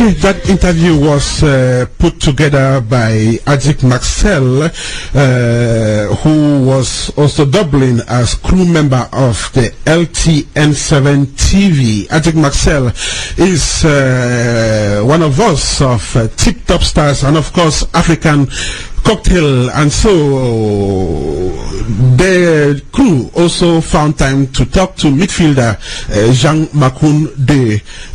Okay, that interview was put together by Adig Marcel, who was also doubling as crew member of the LTN7 TV. Adig Marcel is one of us of Tip Top Stars and of course African Cocktail, and so the crew also found time to talk to midfielder Makoun,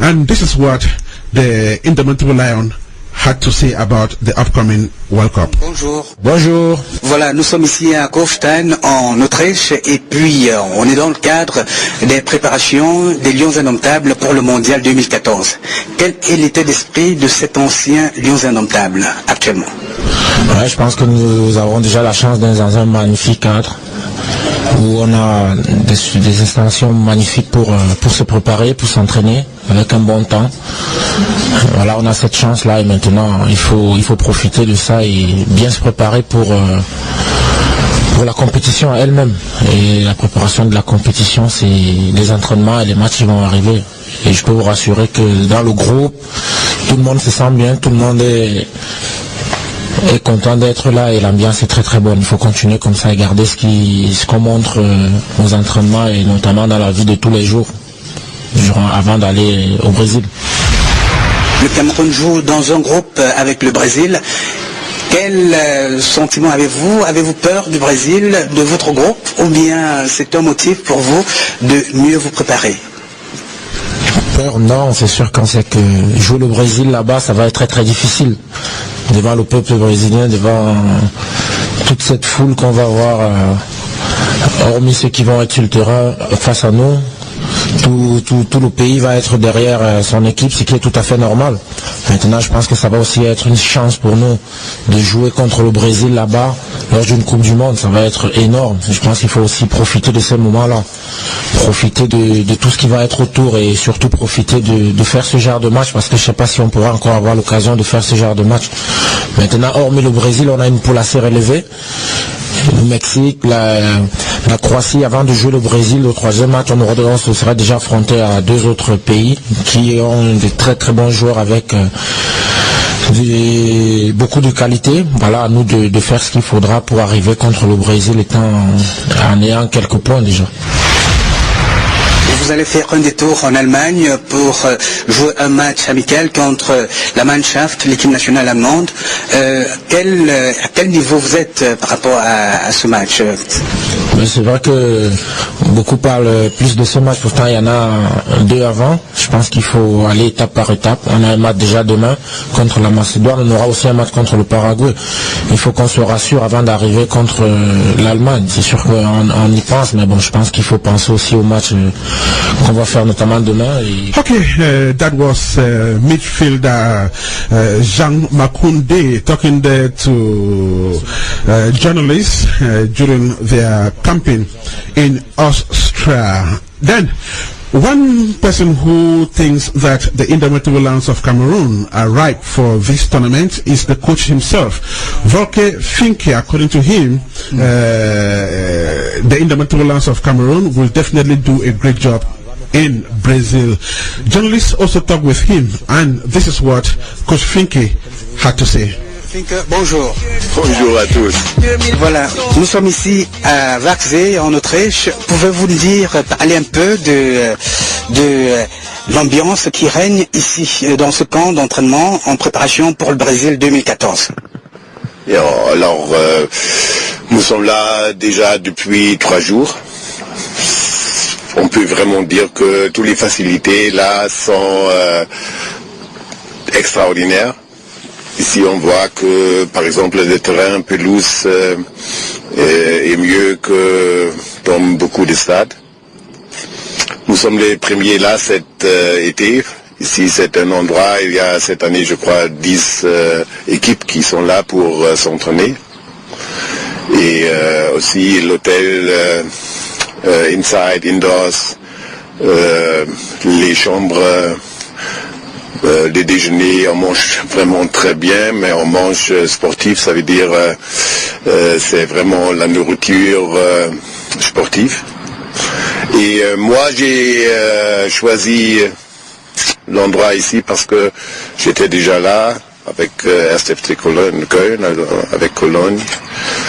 and this is what the Indomitable Lion had to say about the upcoming World Cup. Bonjour. Bonjour. Voilà, nous sommes ici à Kufstein en Autriche et puis on est dans le cadre des préparations des Lions Indomptables pour le Mondial 2014. Quel est l'état d'esprit de cet ancien Lions Indomptables actuellement? Ouais, je pense que nous avons déjà la chance d'être dans un magnifique cadre où on a des installations magnifiques pour se préparer, pour s'entraîner avec un bon temps. Voilà, on a cette chance-là et maintenant il faut profiter de ça et bien se préparer pour la compétition elle-même. Et la préparation de la compétition, c'est les entraînements et les matchs qui vont arriver. Et je peux vous rassurer que dans le groupe, tout le monde se sent bien, tout le monde est content d'être là et l'ambiance est très très bonne. Il faut continuer comme ça et garder ce qu'on montre aux entraînements et notamment dans la vie de tous les jours avant d'aller au Brésil. Le Cameroun joue dans un groupe avec le Brésil. Quel sentiment avez-vous? Avez-vous peur du Brésil, de votre groupe, ou bien c'est un motif pour vous de mieux vous préparer? Peur, non, c'est sûr qu'on sait que jouer le Brésil là-bas, ça va être très très difficile. Devant le peuple brésilien, devant toute cette foule qu'on va avoir, hormis ceux qui vont être sur le terrain face à nous, tout le pays va être derrière son équipe, ce qui est tout à fait normal. Maintenant, je pense que ça va aussi être une chance pour nous de jouer contre le Brésil là-bas lors d'une Coupe du Monde. Ça va être énorme. Je pense qu'il faut aussi profiter de ces moments-là, profiter de tout ce qui va être autour et surtout profiter de faire ce genre de match, parce que je ne sais pas si on pourra encore avoir l'occasion de faire ce genre de match. Maintenant, hormis le Brésil, on a une poule assez relevée. Le Mexique, la Croatie, avant de jouer le Brésil, le troisième match, on se serait déjà affronté à deux autres pays qui ont des très très bons joueurs avec beaucoup de qualité. Voilà, à nous de faire ce qu'il faudra pour arriver contre le Brésil en ayant quelques points déjà. Vous allez faire un détour en Allemagne pour jouer un match amical contre la Mannschaft, l'équipe nationale allemande. À quel niveau vous êtes par rapport à ce match? C'est vrai que beaucoup parlent plus de ce match, pourtant il y en a deux avant. Je pense qu'il faut aller étape par étape. On a un match déjà demain contre la Macédoine, on aura aussi un match contre le Paraguay. Il faut qu'on se rassure avant d'arriver contre l'Allemagne. C'est sûr qu'on y pense, mais bon, je pense qu'il faut penser aussi au match qu'on va faire notamment demain. Okay, that was midfielder Makoun talking there to journalists during their camping in Austria. Then, one person who thinks that the Indomitable Lions of Cameroon are ripe for this tournament is the coach himself, Volker Finke. According to him, the Indomitable Lions of Cameroon will definitely do a great job in Brazil. Journalists also talk with him, and this is what Coach Finke had to say. Finke, bonjour. Bonjour à tous. Voilà, nous sommes ici à Vaxé, en Autriche. Pouvez-vous nous parler un peu de l'ambiance qui règne ici, dans ce camp d'entraînement en préparation pour le Brésil 2014? Alors, nous sommes là déjà depuis 3 jours. On peut vraiment dire que toutes les facilités là sont extraordinaires. Ici, on voit que, par exemple, le terrain pelouse est mieux que dans beaucoup de stades. Nous sommes les premiers là cet été. Ici, c'est un endroit, il y a cette année, je crois, 10 équipes qui sont là pour s'entraîner. Et aussi l'hôtel inside, indoors, les chambres, les déjeuners, on mange vraiment très bien, mais on mange sportif, ça veut dire c'est vraiment la nourriture sportive. Et moi j'ai choisi l'endroit ici parce que j'étais déjà là avec SFC Cologne, avec Cologne.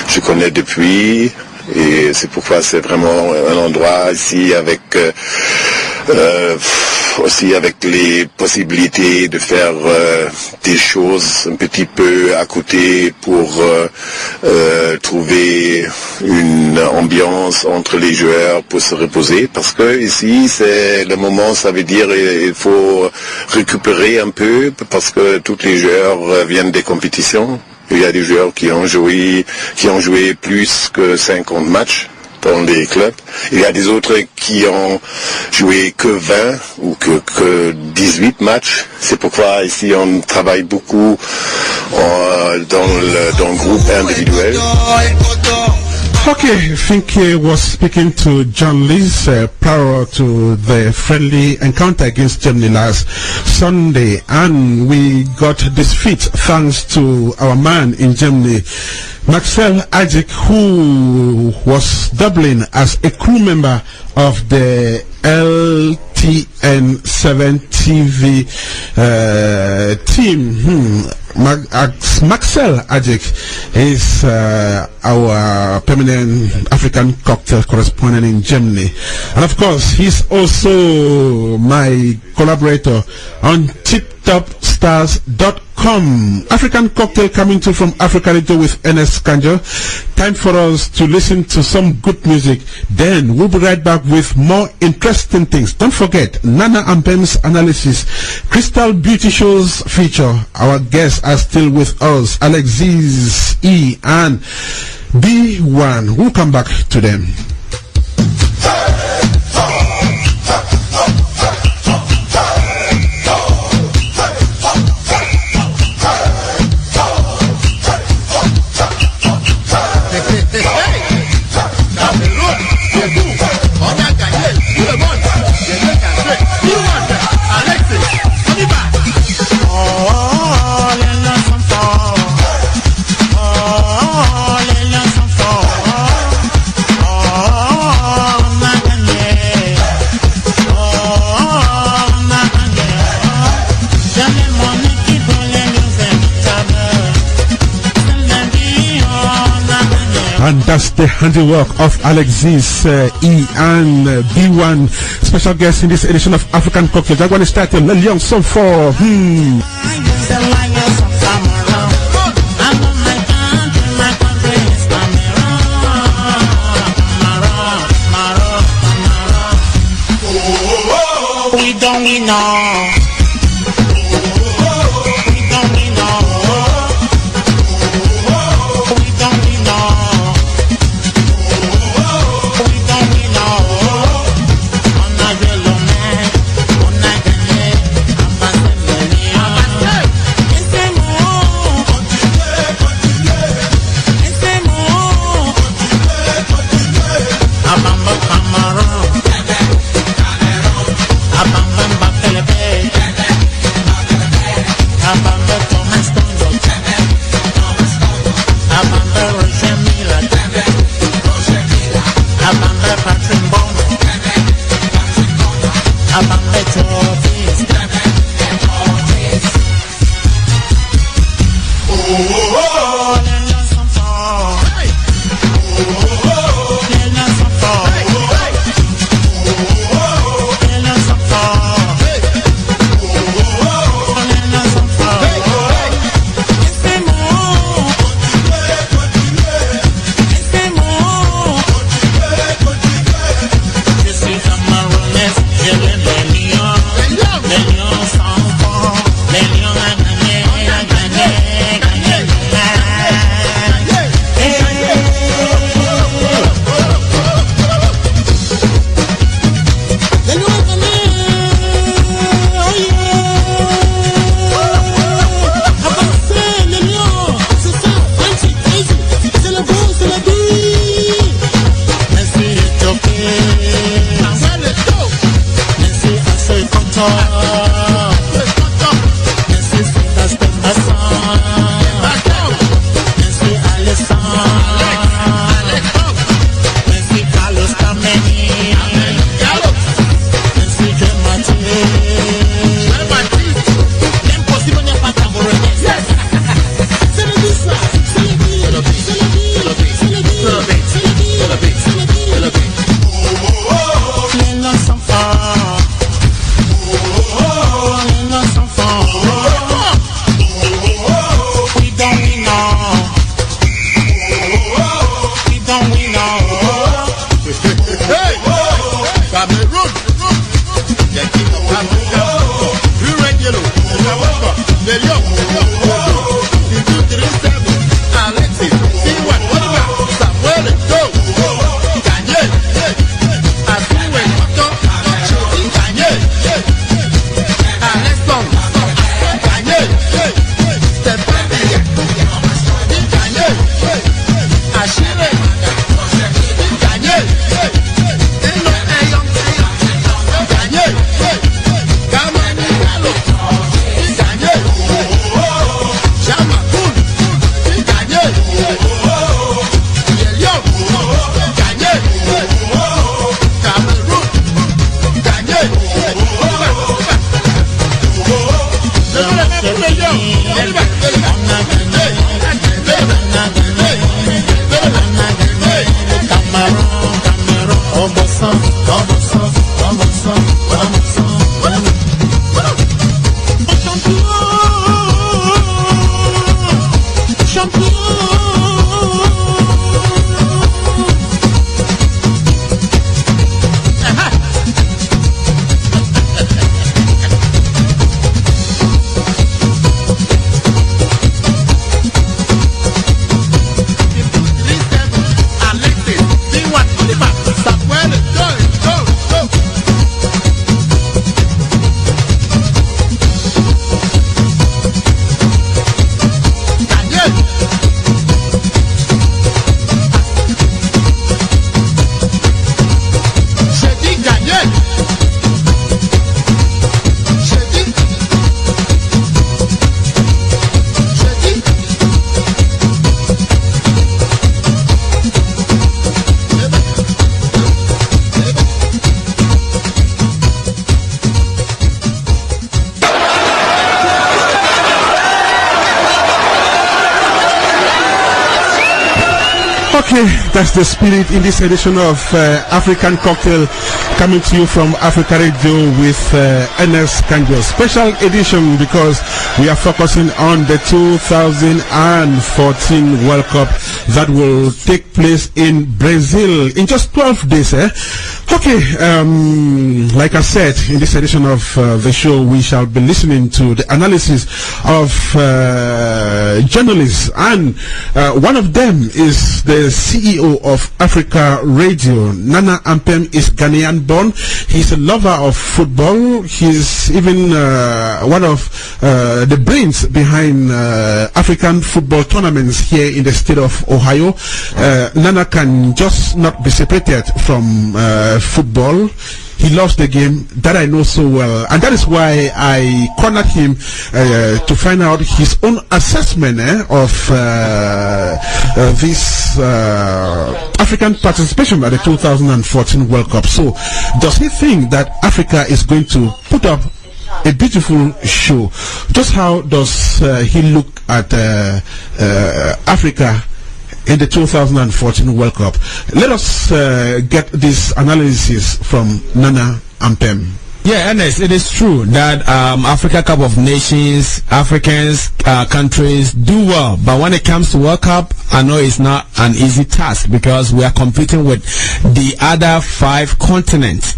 Je connais depuis et c'est pourquoi c'est vraiment un endroit ici avec aussi avec les possibilités de faire des choses un petit peu à côté pour trouver une ambiance entre les joueurs pour se reposer parce que ici c'est le moment, ça veut dire il faut récupérer un peu parce que tous les joueurs viennent des compétitions. Il y a des joueurs qui ont joué plus que 50 matchs dans les clubs. Il y a des autres qui ont joué que 20 ou que 18 matchs. C'est pourquoi ici on travaille beaucoup dans le groupe individuel. Okay, Finke was speaking to journalists prior to the friendly encounter against Germany last Sunday, and we got this feat thanks to our man in Germany, Marcel, Adig, who was doubling as a crew member of the LTN7 TV team. Marcel Adig is our permanent African cocktail correspondent in Germany, and of course he's also my collaborator on TipTopStars.com. African cocktail coming to from Africa Radio with Ernest Kanjo. Time for us to listen to some good music, then we'll be right back with more interesting things. Don't forget Nana Ampem's Analyses, Crystal Beauty Shows feature. Our guests are still with us, Alexis, E and B1. We'll come back to them. And that's the handiwork of Alexis, E and B1. Special guest in this edition of African Cocktail. That one is titled Eyong Song 4. We don't know. Alexis, see what about Samuel, go. Kanye, Asuwe, Otto, Kanye, Alexon, Kanye, Stephanie, Kanye, Ashire, Kanye, Enow, Eyong, Kanye, Gamani, Kanye, Makoun, Kanye, Eyong, Kanye, Cameroon, Kanye, Alexis, see what about Samuel, go. Kanye, Shedi Kanye, Shedi, Okay, that's the spirit in this edition of African Cocktail, coming to you from Africa Radio with Ernest Kanjo. Special edition because we are focusing on the 2014 World Cup that will take place in Brazil in just 12 days. Okay, like I said, in this edition of the show, we shall be listening to the analysis of journalists, and one of them is the CEO of Africa Radio. Nana Ampem is Ghanaian born. He's a lover of football. He's even one of the brains behind African football tournaments here in the state of Ohio. Nana can just not be separated from football. He loves the game that I know so well, and that is why I cornered him to find out his own assessment of this African participation at the 2014 World Cup. So, does he think that Africa is going to put up a beautiful show? Just how does he look at Africa in the 2014 World Cup? Let us get this analysis from Nana Ampem. Yeah, Ernest, it is true that Africa Cup of Nations, Africans, countries do well. But when it comes to World Cup, I know it's not an easy task because we are competing with the other 5 continents,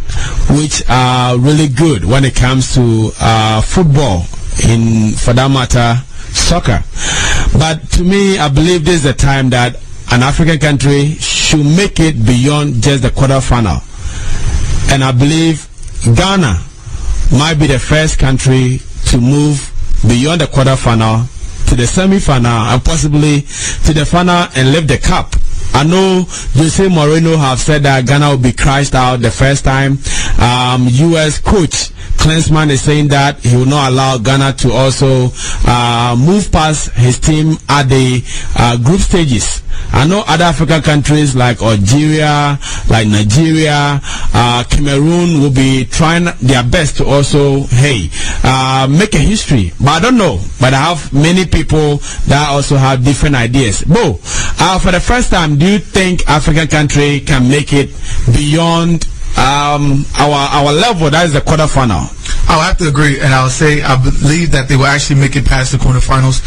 which are really good when it comes to football, for that matter, soccer. But to me, I believe this is the time that an African country should make it beyond just the quarterfinal. And I believe Ghana might be the first country to move beyond the quarterfinal to the semi-final and possibly to the final and lift the cup. I know Jose Mourinho have said that Ghana will be crashed out the first time. U.S. coach Klinsmann is saying that he will not allow Ghana to also move past his team at the group stages. I know other African countries like Algeria, like Nigeria, Cameroon will be trying their best to also, make a history. But I don't know. But I have many people that also have different ideas. Bo, for the first time, do you think African country can make it beyond our level, that is the quarterfinal? I'll have to agree, and I'll say I believe that they will actually make it past the quarterfinals.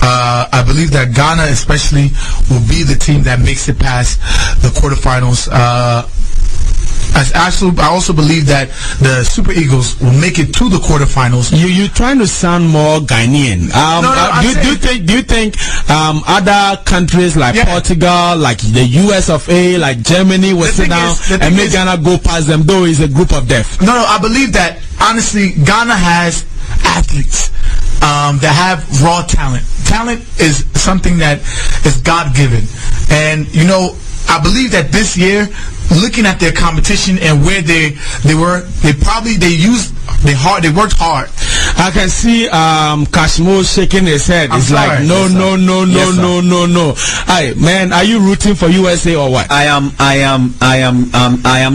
I believe that Ghana especially will be the team that makes it past the quarterfinals. I also believe that the Super Eagles will make it to the quarterfinals. You're trying to sound more Ghanaian. Do you think other countries like Portugal, like the US of A, like Germany will sit down and make Ghana go past them, though it's a group of death? No, I believe that, honestly, Ghana has athletes that have raw talent. Talent is something that is God-given. And, you know, I believe that this year, looking at their competition and where they worked hard. I can see Kashmo shaking his head. It's like no. Hey man, are you rooting for USA or what? I am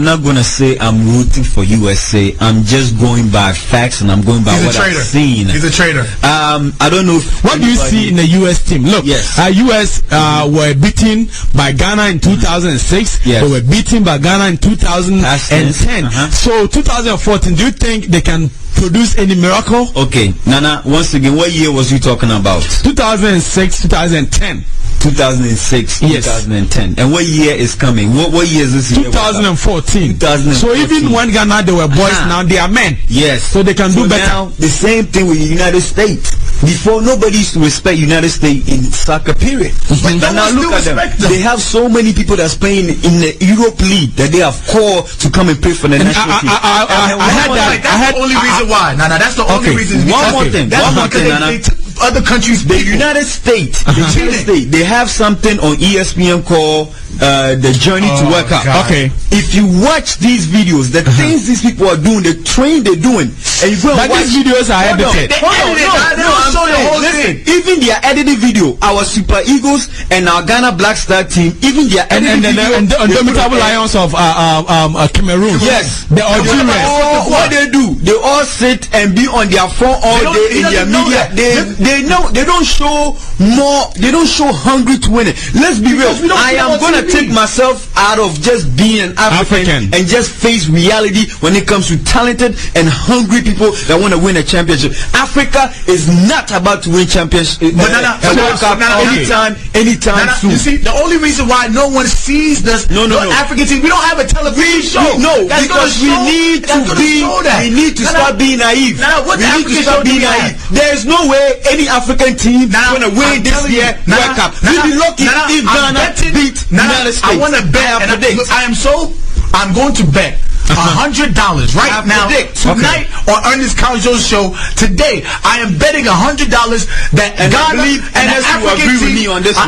not gonna say I'm rooting for USA. I'm just going by facts and I'm going by what I've seen. He's a traitor. I don't know. What do you see in the US team? Look, US were beaten by Ghana in 2006. Yes. They were beaten by Ghana in 2010. So 2014, do you think they can produce any miracle? Okay, Nana, once again, what year was you talking about? 2006, 2010. 2006, yes. 2010. And what year is coming? What year is this year? 2014. 2014. So even when Ghana, they were boys, now they are men. Yes. So they can do better. Now, the same thing with the United States. Before, nobody used to respect United States in soccer, period. But now look at them. They have so many people that's playing in the Europe League that they have called to come and play for the national team. That's the only reason why. Nana, that's the only reason. One more thing, Nana. Other countries, the United States, they have something on ESPN called the Journey to World Cup. Okay. If you watch these videos, the things these people are doing, the train they're doing, and you go and watch these videos are edited. Listen, even their edited video, our Super Eagles and our Ghana Black Star team, even their edited video, and the Indomitable Lions of Cameroon. Yes, the Algerians. What they do, they all sit and be on their phone all day in their media. They don't show more. They don't show hungry to win it. Let's be real. I am gonna take myself out of just being an African and just face reality when it comes to talented and hungry people that want to win a championship. Africa is not about to win championship. Anytime soon. You see, the only reason why no one sees this African team, we don't have a television show. No, because we need to start being naive. There's no way any African team is going to win this year World Cup. We'll be lucky if Ghana beat United States. I want to bet. I'm going to bet $100 right now tonight on Ernest Kanjo's show today. I am betting $100 that Ghana and an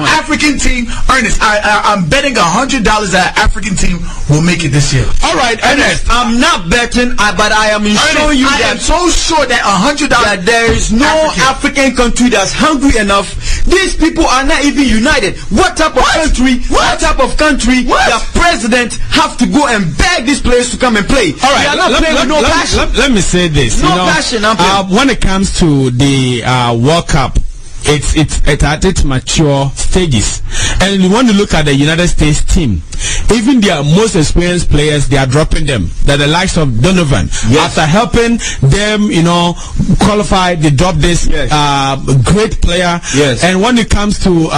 African team, Ernest, I'm betting $100 that an African team will make it this year. All right, Ernest, I'm not betting, but I am showing you that I am so sure that $100 that there is no African country that's hungry enough. These people are not even united. What type of country? What type of country? The president have to go and beg these players to come and play. All right, let me say this. Passion. When it comes to the World Cup, it's at its mature stages, and you want to look at the United States team. Even their most experienced players, they are dropping them. They're the likes of Donovan. After helping them, qualify, they drop this great player. And when it comes to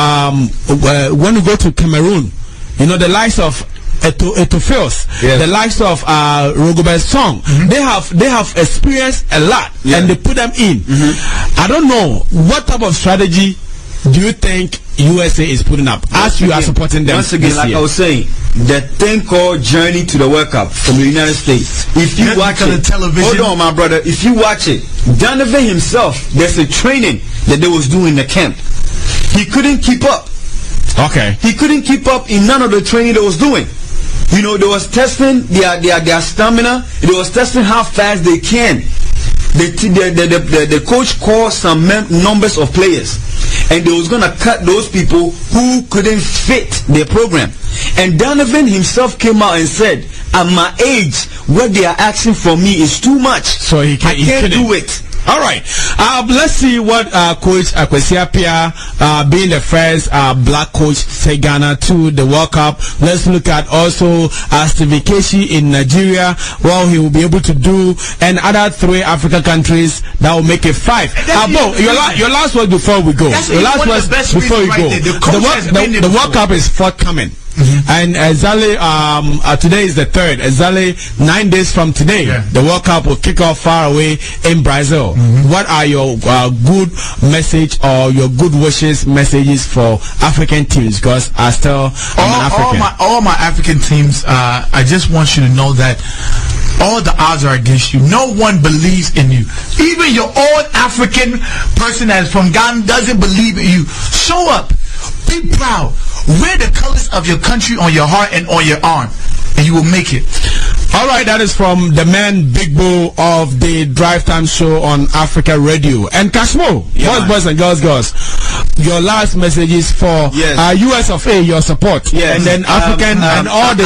when we go to Cameroon, the likes of Etofels, the likes of Rogobert Song, they have experienced a lot, and they put them in. I don't know what type of strategy do you think USA is putting up as you are supporting them. Once again, like I was saying, the thing called Journey to the World Cup from the United States. If you watch it, hold on, my brother. If you watch it, Donovan himself, there's a training that they was doing in the camp. He couldn't keep up. Okay. He couldn't keep up in none of the training they was doing. They was testing their stamina. They was testing how fast they can. The coach called some numbers of players, and they was gonna cut those people who couldn't fit their program. And Donovan himself came out and said, "At my age, what they are asking from me is too much. So I can't do it." All right. Let's see what Coach Kwesi Appiah, being the first black coach, take Ghana to the World Cup. Let's look at also Steve Keshi in Nigeria, what he will be able to do, and other 3 African countries that will make it 5. Bo, your last word before we go. The World Cup is forthcoming. And exactly today is the 3rd. Exactly 9 days from today, the World Cup will kick off far away in Brazil. What are your good message or your good wishes messages for African teams? Because I still all my African teams. I just want you to know that all the odds are against you. No one believes in you. Even your own African person that's from Ghana doesn't believe in you. Show up. Be proud. Wear the colors of your country on your heart and on your arm, and you will make it. All right, that is from the man Big Bo of the Drive Time Show on Africa Radio. And Kashmo, boys and girls, your last message is for US of A, your support, and then African and all the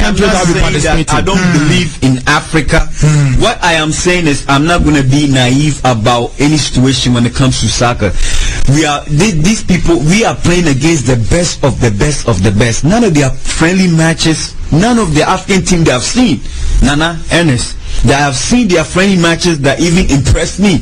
countries that will be participating. I don't believe in Africa. What I am saying is I'm not going to be naive about any situation when it comes to soccer. We are these people. We are playing against the best of the best of the best. None of their friendly matches. None of the African team they have seen, Nana, Ernest, that I have seen their friendly matches that even impressed me.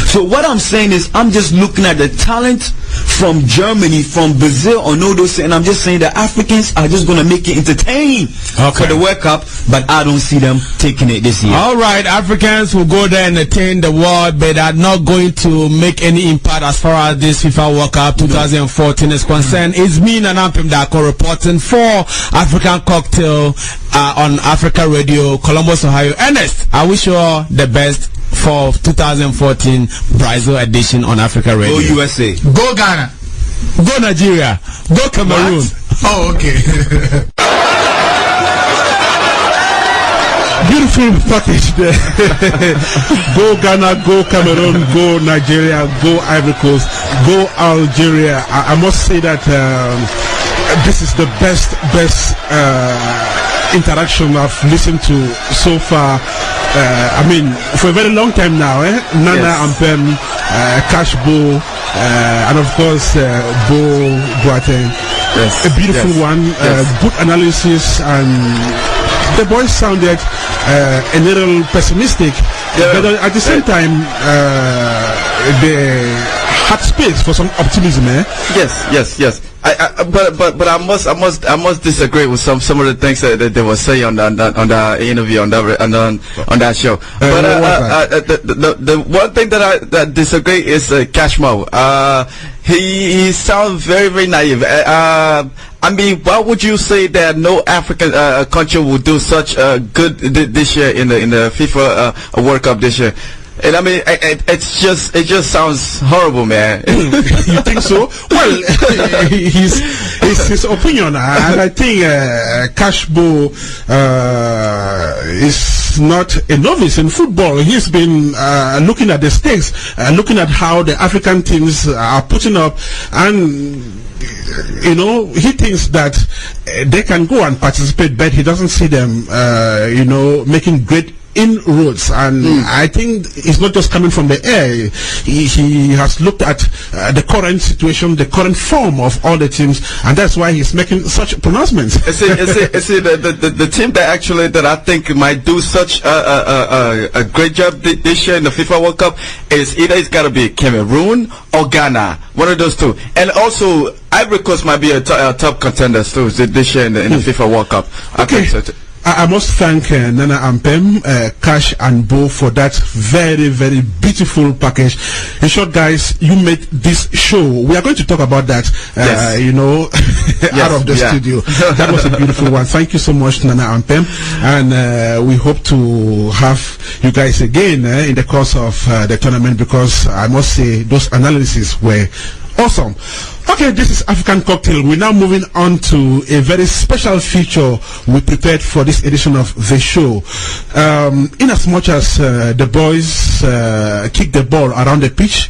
So what I'm saying is I'm just looking at the talent from Germany, from Brazil, or no those, and I'm just saying that Africans are just going to make it entertaining for the World Cup, but I don't see them taking it this year. All right, Africans will go there and entertain the world, but are not going to make any impact as far as this FIFA World Cup 2014 is concerned. It's me and Ampem that are reporting for African Cocktail on Africa Radio, Columbus, Ohio. Ernest, I wish you all the best for 2014 Brazil edition on Africa Radio. Go USA. Go Ghana. Go Nigeria. Go Cameroon. What? Oh, okay. Beautiful package there. Go Ghana, go Cameroon, go Nigeria, go Ivory Coast, go Algeria. I must say that this is the best interaction I've listened to so far. I mean, for a very long time now, Nana, Ampem, Cash Bo, and of course Bo Boateng. A beautiful one, good analysis, and the boys sounded a little pessimistic, but at the same time they had space for some optimism. Yes. But I must disagree with some of the things that they were saying on the interview on that show. But the one thing that I disagree is Cashmo. He sounds very, very naive. I mean, why would you say that no African country will do such good this year in the FIFA World Cup this year? And I mean, it just sounds horrible, man. You think so? Well, it's his opinion, and I think Cashbo is not a novice in football. He's been looking at the stakes, looking at how the African teams are putting up, and you know, he thinks that they can go and participate, but he doesn't see them, making great inroads, and I think it's not just coming from the air. He has looked at the current situation, the current form of all the teams, and that's why he's making such pronouncements. The team that I think might do such a great job this year in the FIFA World Cup is either it's got to be Cameroon or Ghana, one of those two, and also Ivory Coast might be a top contenders too this year in the FIFA World Cup. I must thank Nana Ampem, Cash and Bo for that very, very beautiful package. In short, guys, you made this show. We are going to talk about that, out of the studio. That was a beautiful one. Thank you so much, Nana Ampem. And we hope to have you guys again in the course of the tournament, because I must say those analyses were awesome. Okay, this is African Cocktail. We're now moving on to a very special feature we prepared for this edition of the show. In as much as the boys kick the ball around the pitch,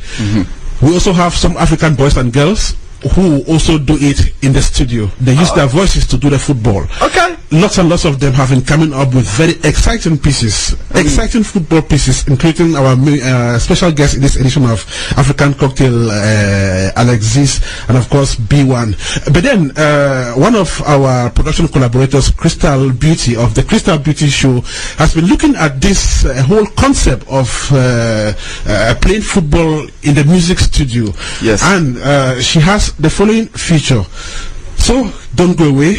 we also have some African boys and girls who also do it in the studio. They use their voices to do the football. Okay. Lots and lots of them have been coming up with very exciting pieces, exciting football pieces, including our special guest in this edition of African Cocktail, Alexis, and of course B1. But then one of our production collaborators, Crystal Beauty of the Crystal Beauty Show, has been looking at this whole concept of playing football in the music studio. Yes. And she has the following feature. So don't go away.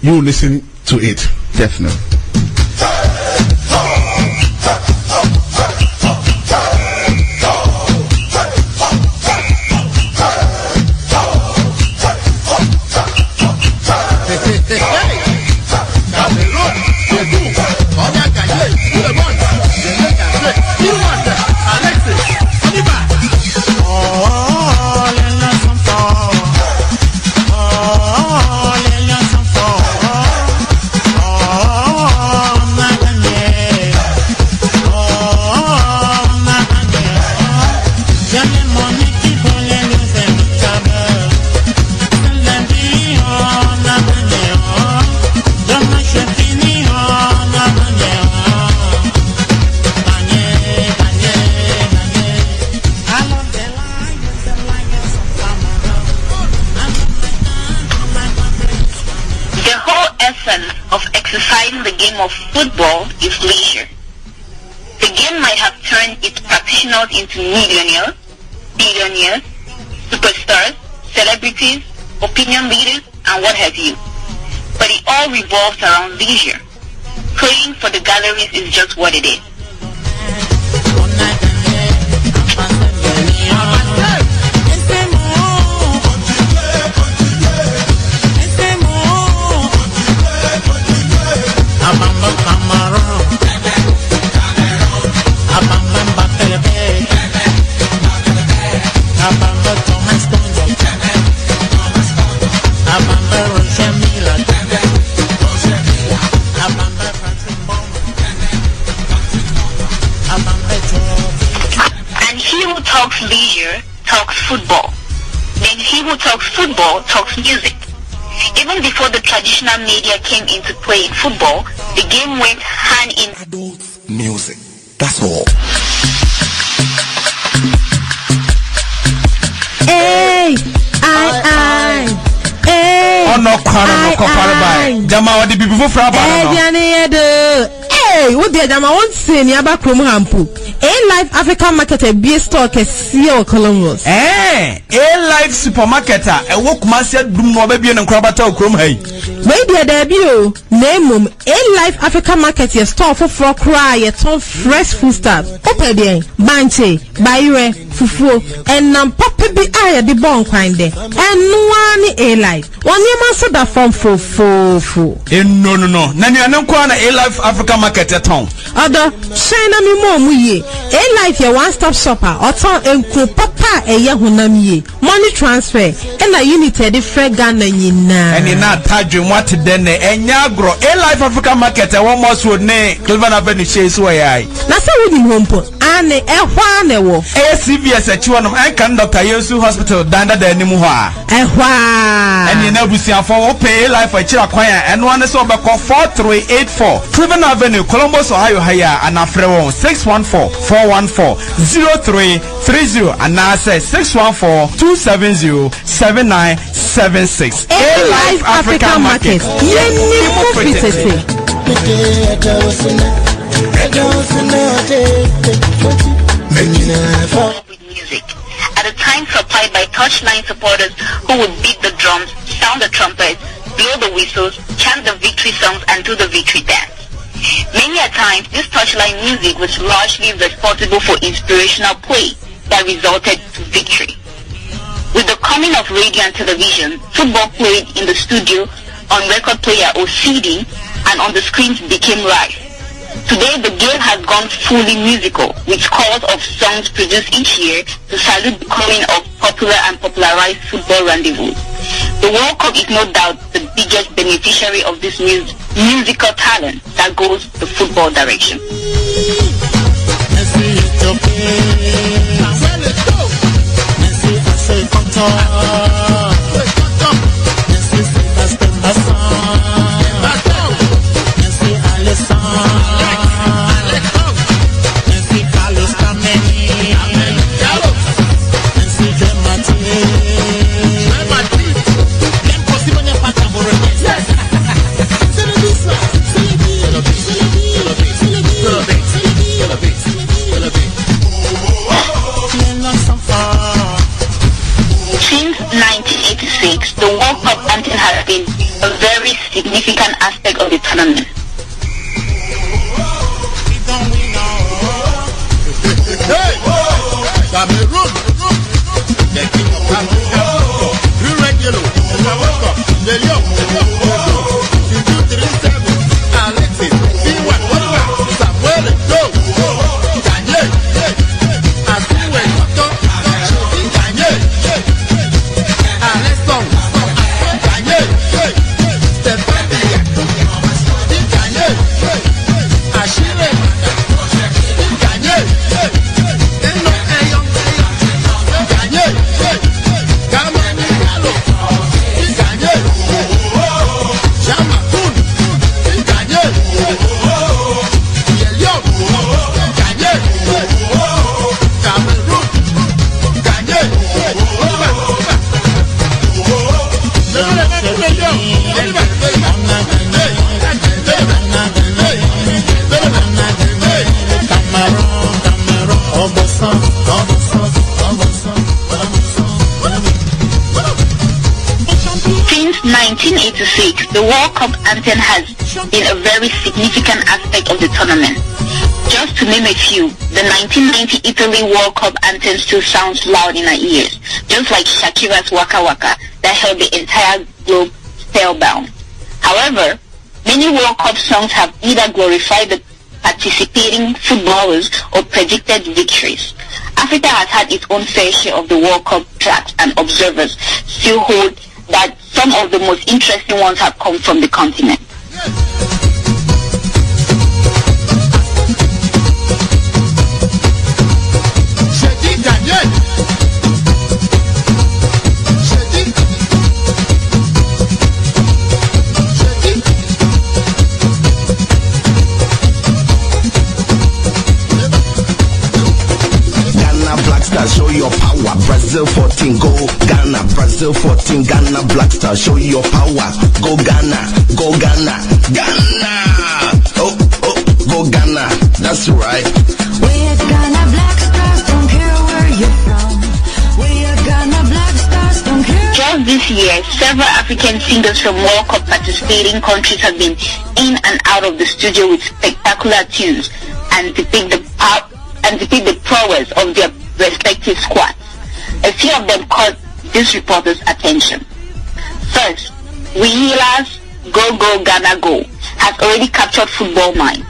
You listen to it. Definitely. Of football is leisure. The game might have turned its practitioners into millionaires, billionaires, superstars, celebrities, opinion leaders, and what have you. But it all revolves around leisure. Playing for the galleries is just what it is. Leisure talks football. Then he who talks football talks music. Even before the traditional media came into play in football, the game went hand in adult music. That's all. Hey, hey. Oh no, Jama, what the people from Hey, what the Jama won't say ni aba krom hampu. A-Life African Market a beer store kesi o Columbus. A-Life Supermarket a wo kumase dum no ba bie no krabata okrom hai. Wait there debut name A-Life African Market your store for cry your ton fresh food stuff. Open there, banche, bayre, fufu, and nam papa bi aya the bon kwande. And no A-Life. One year so that from fo. No. Na ni anan kwa na A-Life African Market at home. Other China mi mo mu ye. A-Life your one-stop shopper or ton enku papa eye hunam ye. Money transfer and a unity free Ghana nyina. And na tadwe what then enyagro A-Life African Market e one more so ne Cleveland Avenue chase way ai. Na say we nim hompo ane ehwa ne wo. CVS e chiwo no kan Dr. Yesu Hospital danda da anim ho a. Ehwa. And na busiafo wo pay A-Life a chira kwan a eno ane so be call 4384 Cleveland Avenue Columbus Ohio haya and afre won 614-414-0330 and now say 614-270-7976. A-Life African Market. Yeni profitete. With music. At a time supplied by touchline supporters who would beat the drums, sound the trumpets, blow the whistles, chant the victory songs, and do the victory dance. Many a times, this touchline music was largely responsible for inspirational play that resulted to victory. With the coming of radio and television, football played in the studio, on record player or CD, and on the screens became live. Today, the game has gone fully musical, with scores of songs produced each year to salute the coming of popular and popularized football rendezvous. The World Cup is no doubt the biggest beneficiary of this musical talent that goes the football direction. Since 1986, the World Cup anthem has been a very significant aspect of the tournament. Cameroon, the king of Africa, Alexis, Samuel, Daniel, Since 1986, the World Cup anthem has been a very significant aspect of the tournament. Just to name a few, the 1990 Italy World Cup anthem still sounds loud in our ears, just like Shakira's Waka Waka that held the entire globe spellbound. However, many World Cup songs have either glorified the participating footballers or predicted victories. Africa has had its own fair share of the World Cup tracks, and observers still hold that some of the most interesting ones have come from the continent. Show your power, Brazil 14, go Ghana, Brazil 14, Ghana, Black Star, show your power, go Ghana, Ghana, oh, go Ghana, that's right. We're Ghana, Black Stars, don't care where you're from, we're Ghana, Black Stars, don't care. Just this year, several African singers from World Cup participating countries have been in and out of the studio with spectacular tunes and depict the prowess of their respective squads. A few of them caught this reporter's attention. First, Wihila's Go Go Ghana Go has already captured football minds.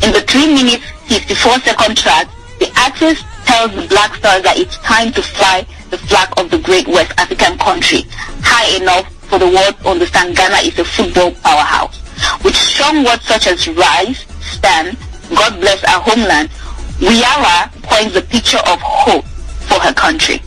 In the 3 minutes 54-second track, the artist tells the Black Stars that it's time to fly the flag of the great West African country high enough for the world to understand Ghana is a football powerhouse. With strong words such as rise, stand, God bless our homeland, Wihila points a picture of hope for her country.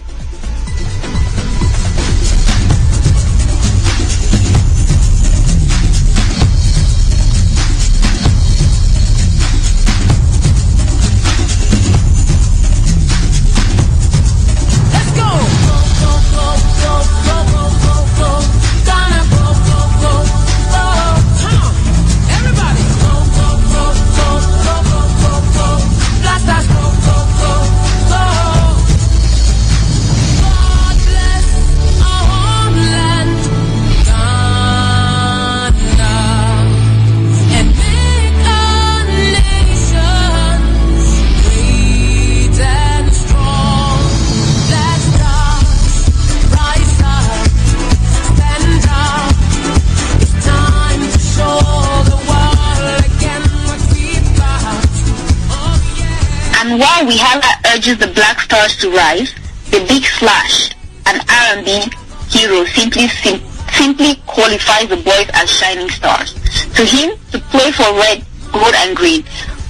While Wihila urges the Black Stars to rise, the Big Slash, an R&B hero, simply qualifies the boys as shining stars. To him, to play for red, gold and green,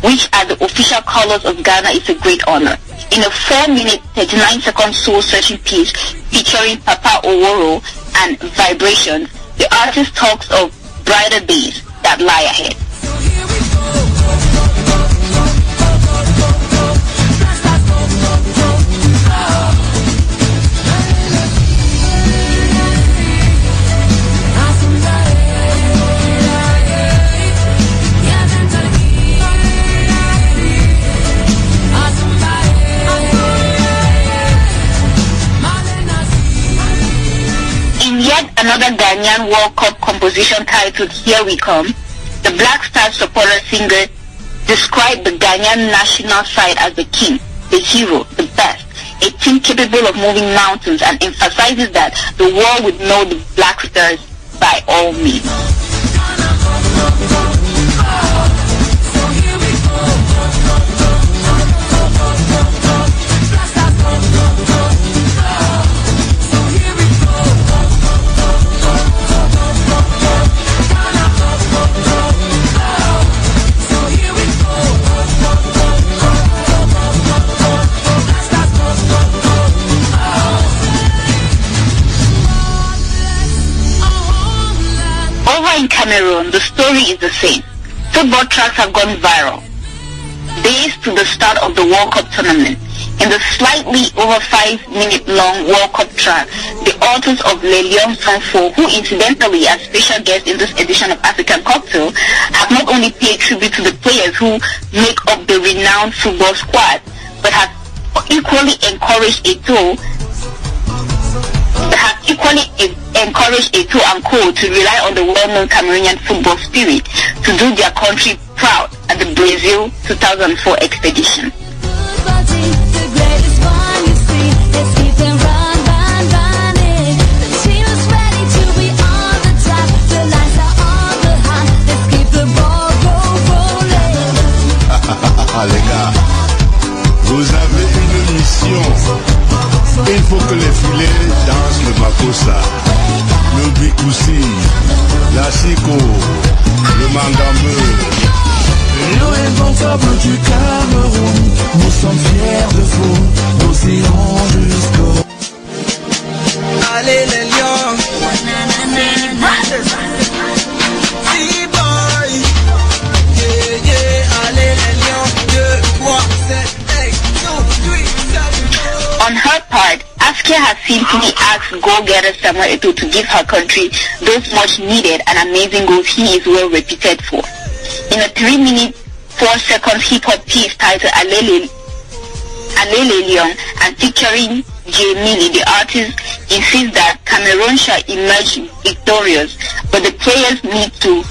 which are the official colors of Ghana, is a great honor. In a 4-minute 39-second soul-searching piece featuring Papa Oworo and Vibrations, the artist talks of brighter days that lie ahead. yet another Ghanaian World Cup composition titled Here We Come, the Black Stars supporter singer described the Ghanaian national side as the king, the hero, the best, a team capable of moving mountains, and emphasizes that the world would know the Black Stars by all means. In Cameroon, the story is the same. Football tracks have gone viral. Days to the start of the World Cup tournament, in the slightly over 5-minute-long World Cup track, the authors of Le Lion Sang Fo, who incidentally are special guests in this edition of African Cocktail, have not only paid tribute to the players who make up the renowned football squad, but have equally encouraged Eto'o and Co to rely on the well-known Cameroonian football spirit to do their country proud at the Brazil 2004 expedition. Les gars, vous avez une mission. Il faut que les filets dansent le makossa, le bikoussi, la siko, le mangameu. L'eau inventable du Cameroun, nous sommes fiers de vous, nous irons jusqu'au. Allez les lions, C-boy, yeah, yeah, allez les lions, 2, 3, 7, 8, 2, 3, 7. On her part, Askia has simply asked goal-getter Samuel Eto'o to give her country those much-needed and amazing goals he is well reputed for. In a 3-minute, 4-second hip-hop piece titled Alele Lion and featuring J. Millie, the artist insists that Cameroon shall emerge victorious, but the players need to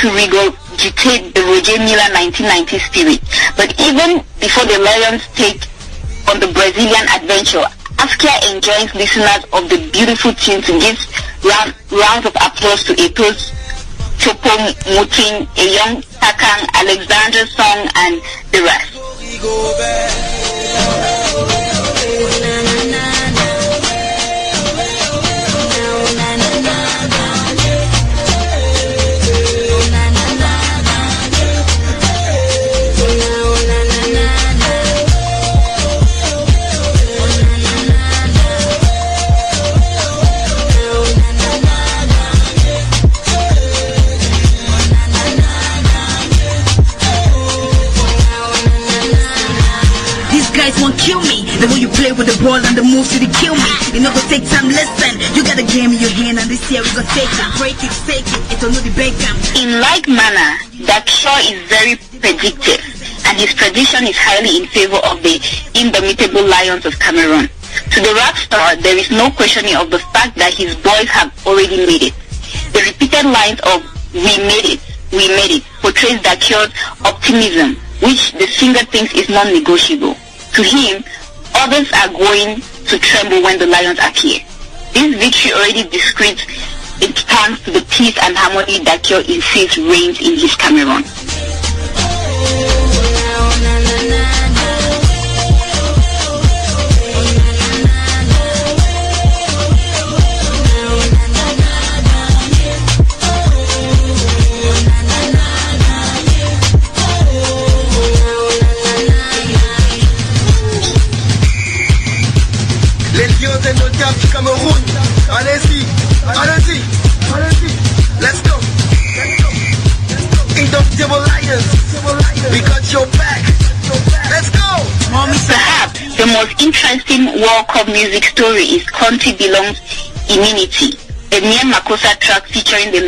regurgitate the Roger Milla 1990 spirit. But even before the Lions take on the Brazilian adventure, Askia enjoins listeners of the beautiful tune to give rounds of applause to Eto'o's Chopo Mutin, Eyong, Takang, Alexander's song, and the rest. Won't kill me. The way you play with the ball and the moves to kill me. You know, go take time, listen. You got a game in your hand and this year we gonna take it. Break it, take it. It's only the big game. In like manner, Shaw is very predictive, and his prediction is highly in favor of the indomitable Lions of Cameroon. To the rock star, there is no questioning of the fact that his boys have already made it. The repeated lines of we made it portrays Dakior's optimism, which the singer thinks is non-negotiable. To him, others are going to tremble when the Lions appear. This victory already describes its thanks to the peace and harmony Dakior insists reigns in his Cameroon. Cameroun, allez-y, allez-y, allez-y, let's go, indomitable Lions, we got your back, let's go. Perhaps the most interesting World Cup music story is Country Belongs Immunity, a near Makossa track featuring the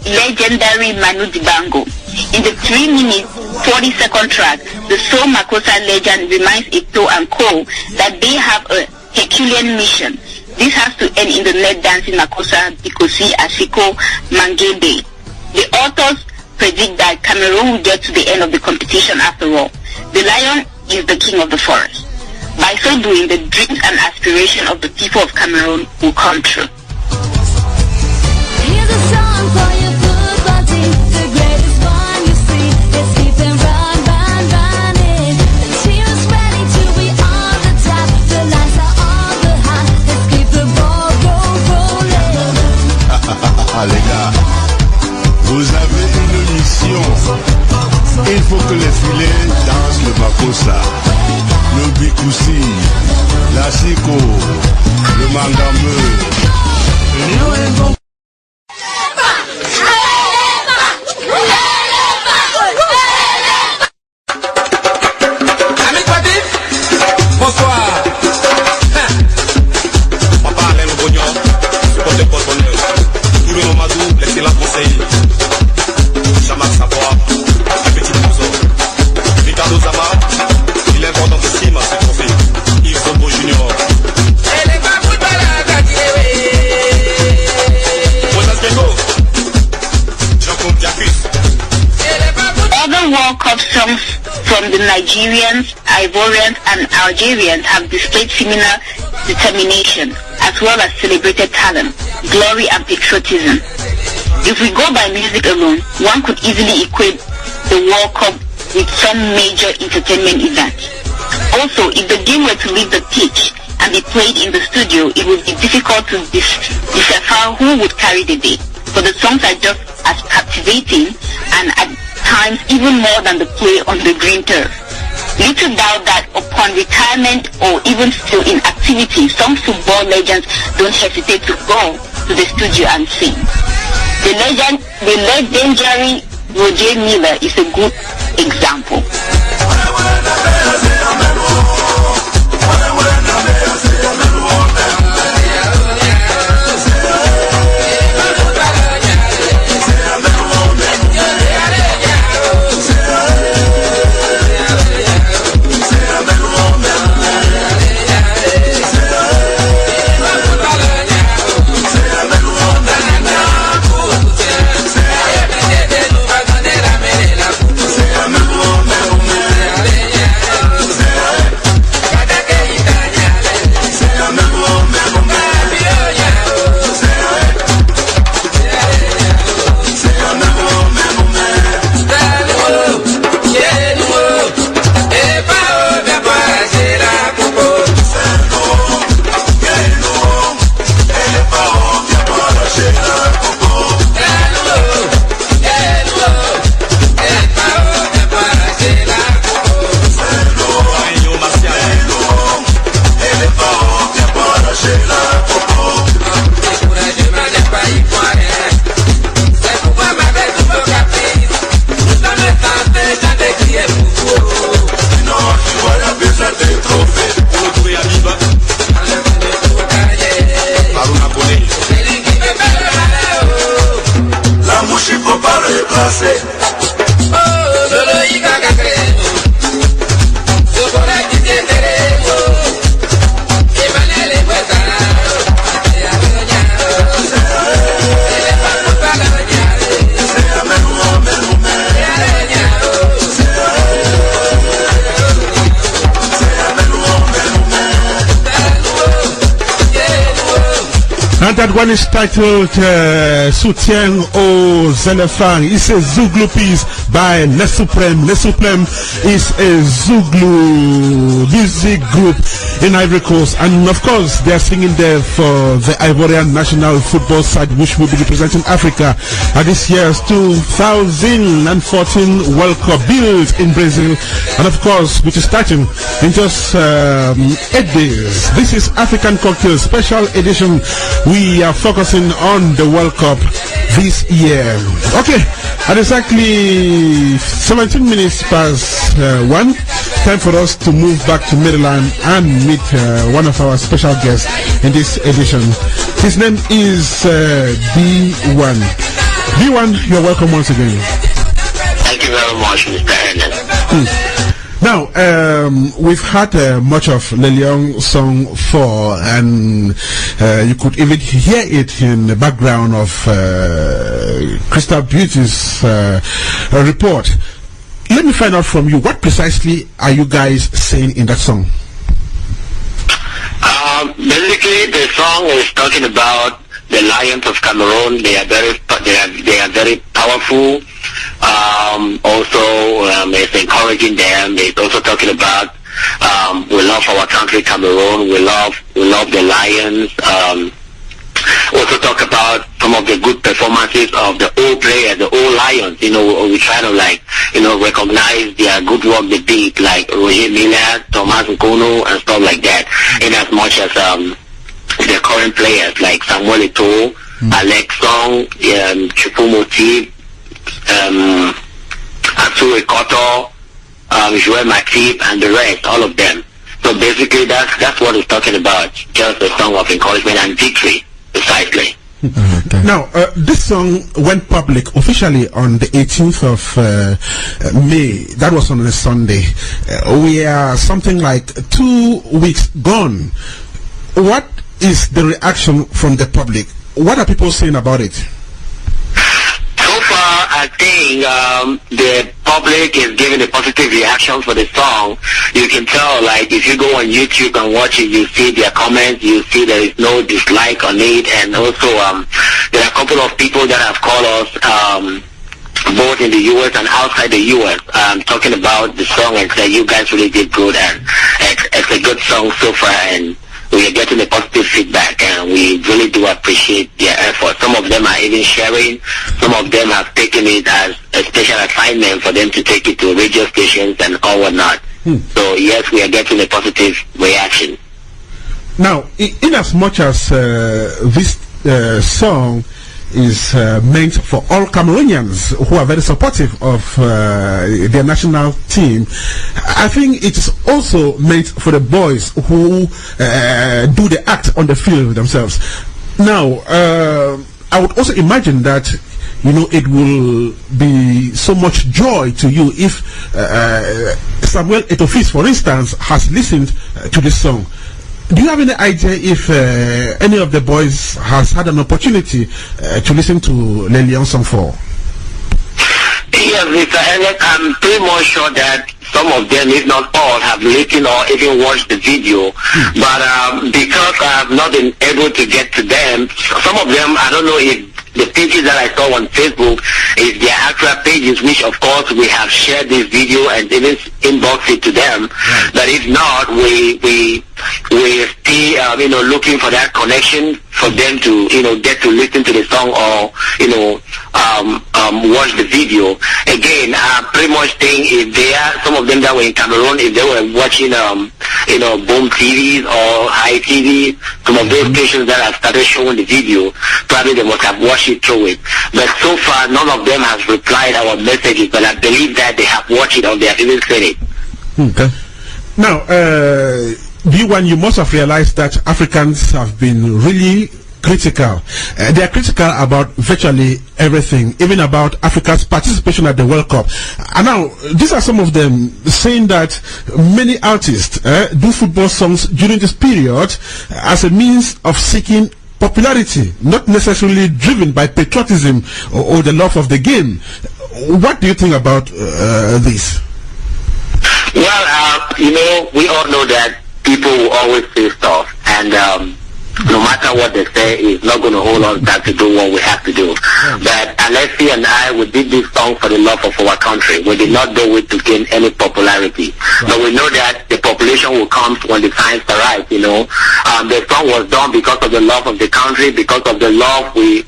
legendary Manu Dibango. In the 3-minute, 40-second track, the Soul Makossa legend reminds Eto'o and Co that they have a Herculean mission. This has to end in the net dancing Makosa, Bikosi, Asiko, Mangebe. The authors predict that Cameroon will get to the end of the competition after all. The lion is the king of the forest. By so doing, the dreams and aspirations of the people of Cameroon will come true. Here's a song for your football team, the greatest one you see. Let's keep them running. The team is ready to be on the top. The lights are on the high. Let's keep the ball rolling. Les gars, vous avez une mission. Il faut que les filets dansent le Makosa, le Bikoussi, la Siko, le Mangameu. Bonsoir. Papa Alain le Banyoh, support de Correspondents. Touré Mamadou, l'excellent conseiller. Jamal Savoir, le petit Bouzo. Ricardo Zama, il est important de Sima, ce trophée. Yves Zobo Junior. Other World Cup songs from the Nigerians, Ivorians, and Algerians have displayed similar determination, as well as celebrated talent, glory, and patriotism. If we go by music alone, one could easily equate the World Cup with some major entertainment event. Also, if the game were to leave the pitch and be played in the studio, it would be difficult to decipher who would carry the day. But the songs are just as captivating and at times even more than the play on the green turf. Little doubt that upon retirement or even still in activity, some football legends don't hesitate to go to the studio and sing. The legendary Roger Miller is a good example. And that one is titled Soutien aux éléphants. It's a Zouglou piece by Nesuprem. Nesuprem is a Zouglou music group in Ivory Coast, and of course they are singing there for the Ivorian national football side, which will be representing Africa at this year's 2014 World Cup, built in Brazil, and of course which is starting in just 8 days. This is African Cocktail Special Edition. We are focusing on the World Cup this year. Okay, at exactly 17 minutes past 1, time for us to move back to Maryland and meet one of our special guests in this edition. His name is B1. B1, you're welcome once again. Thank you very much, Mr. Ernest. Now, we've had much of Leliong Song 4, and you could even hear it in the background of Crystal Beauty's report. Let me find out from you, what precisely are you guys saying in that song? Basically, the song is talking about the lions of Cameroon. They are very powerful. It's encouraging them. It's also talking about we love our country, Cameroon. We love the lions. Also talk about some of the good performances of the old players, the old lions. You know, we try to recognize their good work they did, like Roger Miller, Thomas Nkono, and stuff like that. In as much as the current players like Samuel Eto'o, Alexis, Chupumoti, Arthur Koto, Joel Matip, and the rest, all of them. So basically, that's what it's talking about. Just a song of encouragement and victory, precisely. Now, this song went public officially on the 18th of May. That was on a Sunday. We are something like 2 weeks gone. What is the reaction from the public? What are people saying about it? So far, I think the public is giving a positive reaction for the song. You can tell, like, if you go on YouTube and watch it, you see their comments, you see there is no dislike on it, and also there are a couple of people that have called us both in the U.S. and outside the U.S. Talking about the song and say, you guys really did good, and it's a good song so far, and we are getting a positive feedback, and we really do appreciate their effort. Some of them are even sharing. Some of them have taken it as a special assignment for them to take it to radio stations and all whatnot. So yes, we are getting a positive reaction. Now, in as much as this song is meant for all Cameroonians who are very supportive of their national team, I think it is also meant for the boys who do the act on the field themselves. Now, I would also imagine that, you know, it will be so much joy to you if Samuel Eto'o, for instance, has listened to this song. Do you have any idea if any of the boys has had an opportunity to listen to Leliong Song 4? Yes, Mr. Ernest, I'm pretty much sure that some of them, if not all, have listened or even watched the video. But because I have not been able to get to them, some of them, I don't know if the pages that I saw on Facebook is their actual pages, which of course we have shared this video and even inboxed it to them. But if not, we're still looking for that connection for them to get to listen to the song or watch the video. Again, I pretty much think if they are some of them that were in Cameroon, if they were watching Boom TVs or High TV, some of those stations that have started showing the video, probably they must have watched it through it. But so far, none of them has replied our messages, but I believe that they have watched it or they have even seen it. Okay. Now, B1, you must have realized that Africans have been really critical. They are critical about virtually everything, even about Africa's participation at the World Cup. And now, these are some of them saying that many artists do football songs during this period as a means of seeking popularity, not necessarily driven by patriotism or the love of the game. What do you think about this? Well, we all know that people will always say stuff, and no matter what they say, it's not going to hold us back to do what we have to do. But Alexis and I, we did this song for the love of our country. We did not do it to gain any popularity. But we know that the population will come when the times are right, The song was done because of the love of the country, because of the love we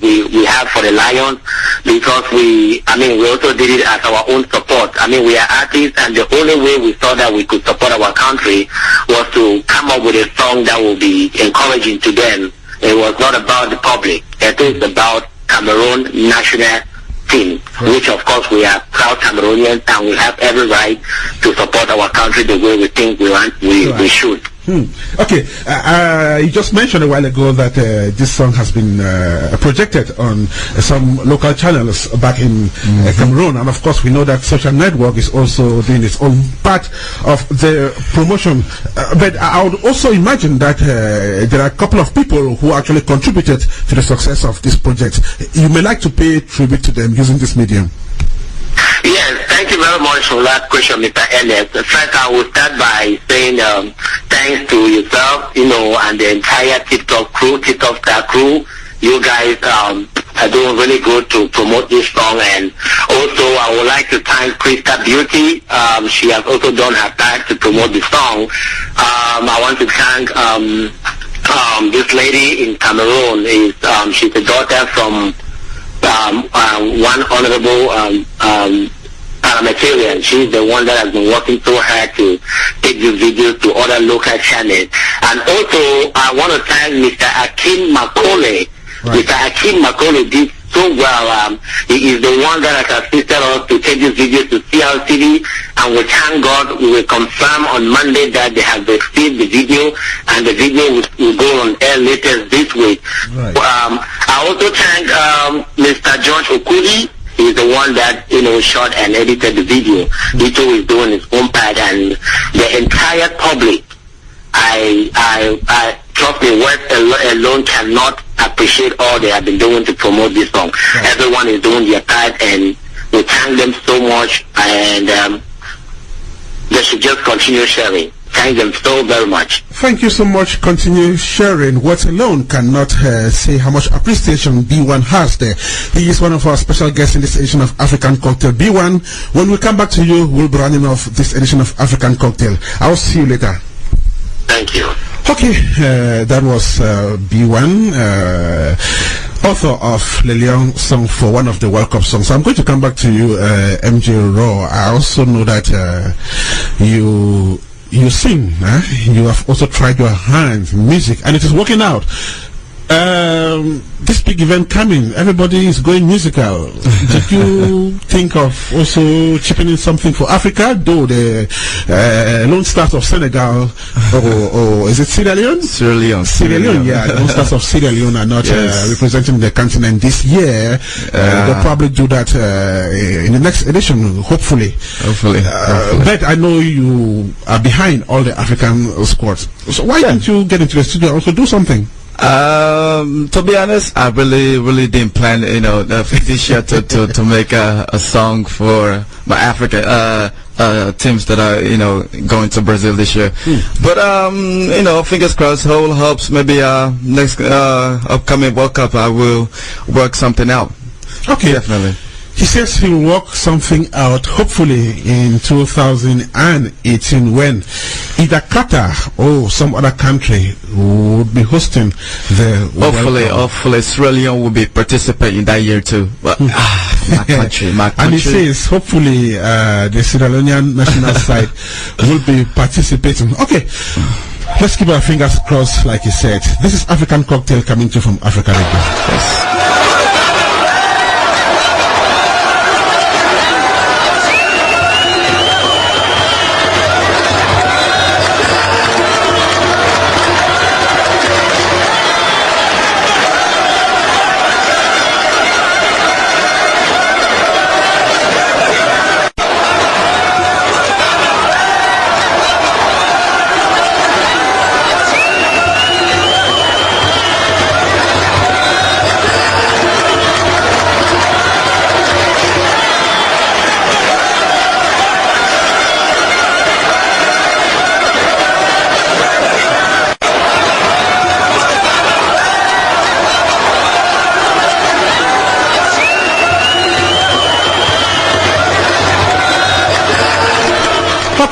have for the Lions, because we also did it as our own support. We are artists, and the only way we thought that we could support our country was to come up with a song that will be encouraging to them. It was not about the public. It is about Cameroon national team, which of course we are proud Cameroonians, and we have every right to support our country the way we think we should. Okay, you just mentioned a while ago that this song has been projected on some local channels back in Cameroon, and of course we know that social network is also doing its own part of the promotion. But I would also imagine that there are a couple of people who actually contributed to the success of this project. You may like to pay tribute to them using this medium. Yes, thank you very much for that question, Mr. Ernest. First, I will start by saying thanks to yourself, and the entire TikTok star crew. You guys are doing really good to promote this song, and also I would like to thank Krista Beauty. She has also done her part to promote the song. I want to thank this lady in Cameroon. She's a daughter from one honorable parliamentarian. She's the one that has been working so hard to take this video to other local channels. And also, I want to thank Mr. Akim Makole. Right. Mr. Akim Makole did so well. He is the one that has assisted us to take this video to CLTV, and we thank God. We will confirm on Monday that they have received the video, and the video will go on air later this week. Right. I also thank Mr. George Okudi. He's the one that shot and edited the video. He too is doing his own part, and the entire public. I trust me, words alone cannot appreciate all they have been doing to promote this song. Right. Everyone is doing their part, and we thank them so much, and they should just continue sharing. Thank them so very much. Thank you so much. Continue sharing. Words alone cannot say how much appreciation B1 has there. He is one of our special guests in this edition of African Cocktail. B1, when we come back to you, we'll be running off this edition of African Cocktail. I'll see you later. Thank you. Okay, that was B1, author of Lelion song for one of the World Cup songs. So I'm going to come back to you, MJ Raw. I also know that you sing, you have also tried your hands in music, and it is working out. This big event coming, everybody is going musical. Did you think of also chipping in something for Africa, though the Lone Stars of Senegal, or is it Sierra Leone? Sierra Leone, yeah. The Lone Stars of Sierra Leone are not representing the continent this year. They'll probably do that in the next edition, hopefully. But I know you are behind all the African squads. So why didn't you get into the studio and also do something? To be honest, I really didn't plan, this year to make a song for my African teams that are, going to Brazil this year. But fingers crossed, whole hopes, maybe next upcoming World Cup I will work something out. Okay, definitely. He says he will work something out, hopefully in 2018, when either Qatar or some other country would be hosting the Hopefully Sierra Leone will be participating that year too. But, my country. And he says hopefully the Sierra Leonean national side will be participating. Okay, let's keep our fingers crossed, like he said. This is African Cocktail coming to you from Africa Radio. Yes.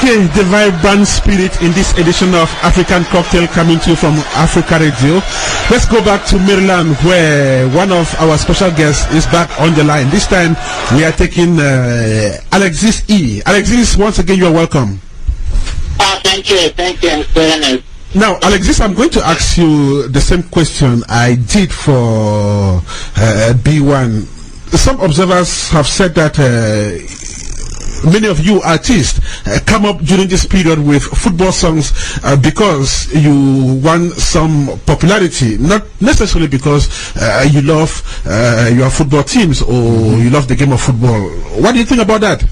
Okay, the vibrant spirit in this edition of African Cocktail coming to you from Africa Radio. Let's go back to Maryland, where one of our special guests is back on the line. This time we are taking Alexis E. Alexis, once again you are welcome. Thank you. Now, Alexis, I'm going to ask you the same question I did for B1. Some observers have said that many of you artists come up during this period with football songs because you want some popularity, not necessarily because you love your football teams or you love the game of football. What do you think about that?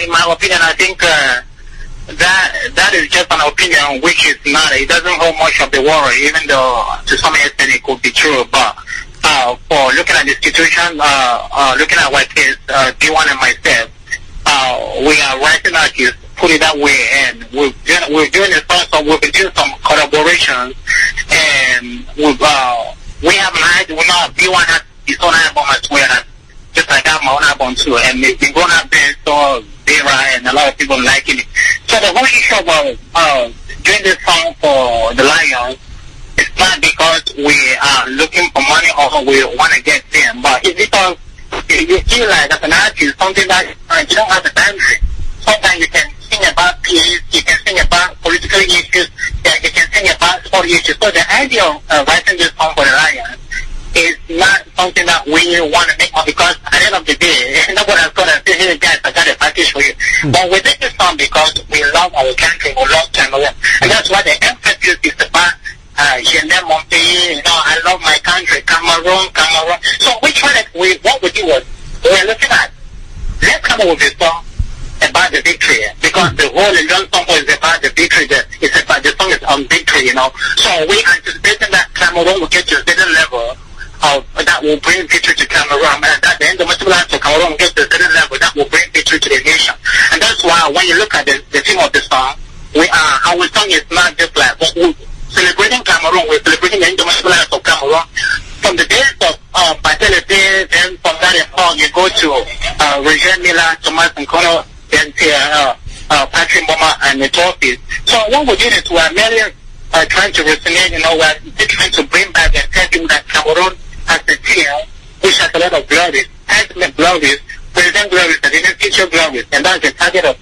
In my opinion, I think that is just an opinion, which is not. It doesn't hold much of the water, even though to some extent it could be true. But for looking at the situation, looking at what is D1 and myself, we are writing artists, put it that way, and we're doing the song, so we've been doing some collaborations, and we haven't had, D1 has his own album as well, just like I have my own album too, and it's been going out there, so and a lot of people liking it. So the whole issue about doing this song for the Lions, it's not because we are looking for money or we want to get them, but it's because you feel like as an artist, something that you don't have the time for. Sometimes you can sing about peace, you can sing about political issues, you can sing about sport issues. So the idea of writing this song for the Lions is not something that we want to make money, because at the end of the day, nobody's going to say, hey guys, I got a package for you. But we make this song because we love our country, we love Cameroon. And that's why the emphasis is about je n'aime mon pays, I love my country, Cameroon. So what we did was, we were looking at, let's come up with a song about the victory, because the whole young song is about the victory, it's about the song is on victory, So we anticipating that Cameroon will get to a certain level that will bring victory to Cameroon, and at the end of the match, Cameroon gets to a certain level that will bring victory to the nation. And that's why when you look at the theme of the song, our song is not just like we're celebrating Cameroon, we're celebrating the international life of Cameroon. From the days of Marcel, then from that on, you go to Regine Miller, Thomas Nkono, then Patrick Mboma and the trophies. So what we're doing is we're merely trying to resonate, we're trying to bring back and tell people that Cameroon has a team which has a lot of glories, ultimate glories, present glories, and even future glories, and that's the target of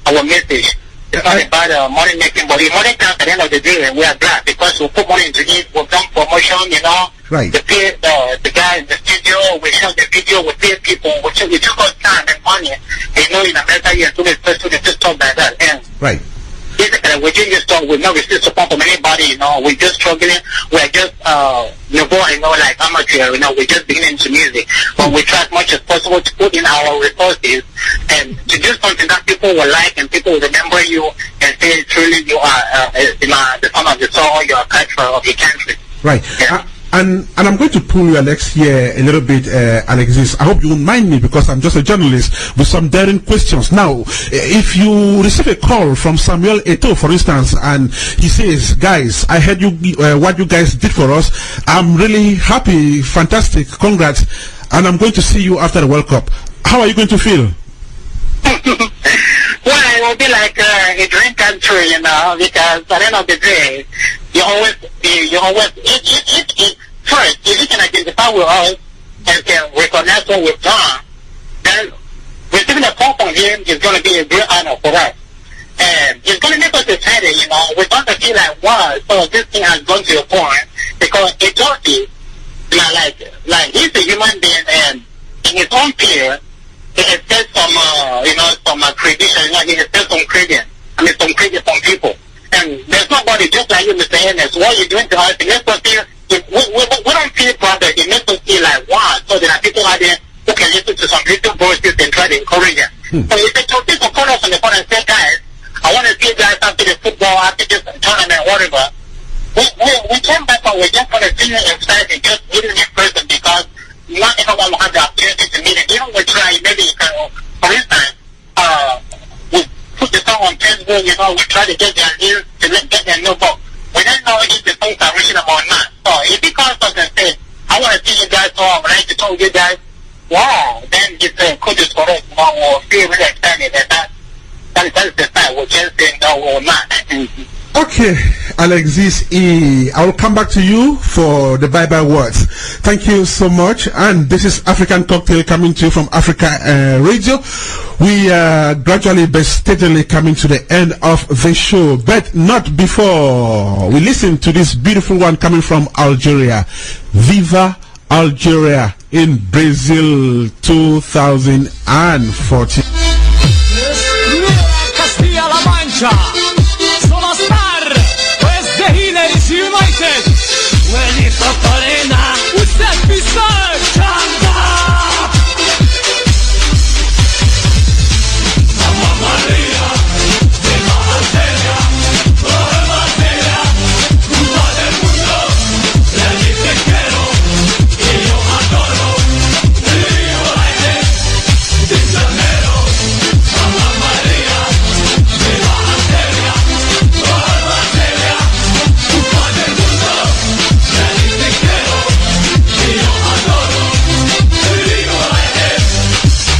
our message. It's not about money making, but if money comes at the end of the day, we are glad because we put money into it, we've done promotion, Right. We pay the guy in the studio, we shot the video, we pay people, we took us time and money, in America, you do this stuff like that, and right. Basically, we're doing this stuff, we've not received support from anybody, we're just struggling, we're just, like amateur, we're just beginning into music, but we try as much as possible to put in our resources and to do something that people will like and people will remember you and say truly you are, the son of the soul, you're a culture of your country. Right. Yeah. And I'm going to pull you, Alex, here a little bit, Alexis. I hope you won't mind me because I'm just a journalist with some daring questions. Now, if you receive a call from Samuel Eto'o, for instance, and he says, guys, I heard you what you guys did for us. I'm really happy, fantastic, congrats, and I'm going to see you after the World Cup. How are you going to feel? Well, it will be like a dream country, because at the end of the day, you always, first, if you can identify with us and can recognize what we've done, then receiving a call from him is going to be a great honor for us. And it's going to make us excited, we're going to feel like, wow, so this thing has gone to a point, because it's also, like he's a human being, and in his own peer, he has said some credentials, he has said some credit, some credit from people. And there's nobody just like you, Mr. Ernest. What you're doing to us, it makes us feel, we don't feel proud, it makes us feel like, wow, so there are people out there who can listen to some little voices and try to encourage them. So if they told people call us on the phone and say, guys, I want to see you guys after the football, after this tournament, whatever, we came back and we just want to see you inside and just meeting in person, because not everyone will have the opportunity to meet it. Even we try, maybe you can, for instance, we put the song on Facebook, we try to get their news, to get their new book. We don't know if the songs are reaching them or not. So if he calls us and says, I want to see you guys, so I would like to tell you guys, wow, then it's could is correct, we'll feel really excited that is the time, we'll just say no or not. Okay, Alexis E. I will come back to you for the bye-bye words. Thank you so much. And this is African Cocktail coming to you from Africa Radio. We are gradually but steadily coming to the end of the show, but not before we listen to this beautiful one coming from Algeria. Viva Algeria. in Brazil 2014. Castilla-La Mancha, sono star, queste Healers United, Willy Paparena, Ustad Bissar, Chanda! Mamma Maria, de Materia, Torre Materia, Cuba del mundo, la te quiero, y yo adoro, Rio Aire, de Janeiro, Mamma Maria, de Materia, Torre Materia, Cuba del mundo, la te quiero, y yo adoro, Rio Aire,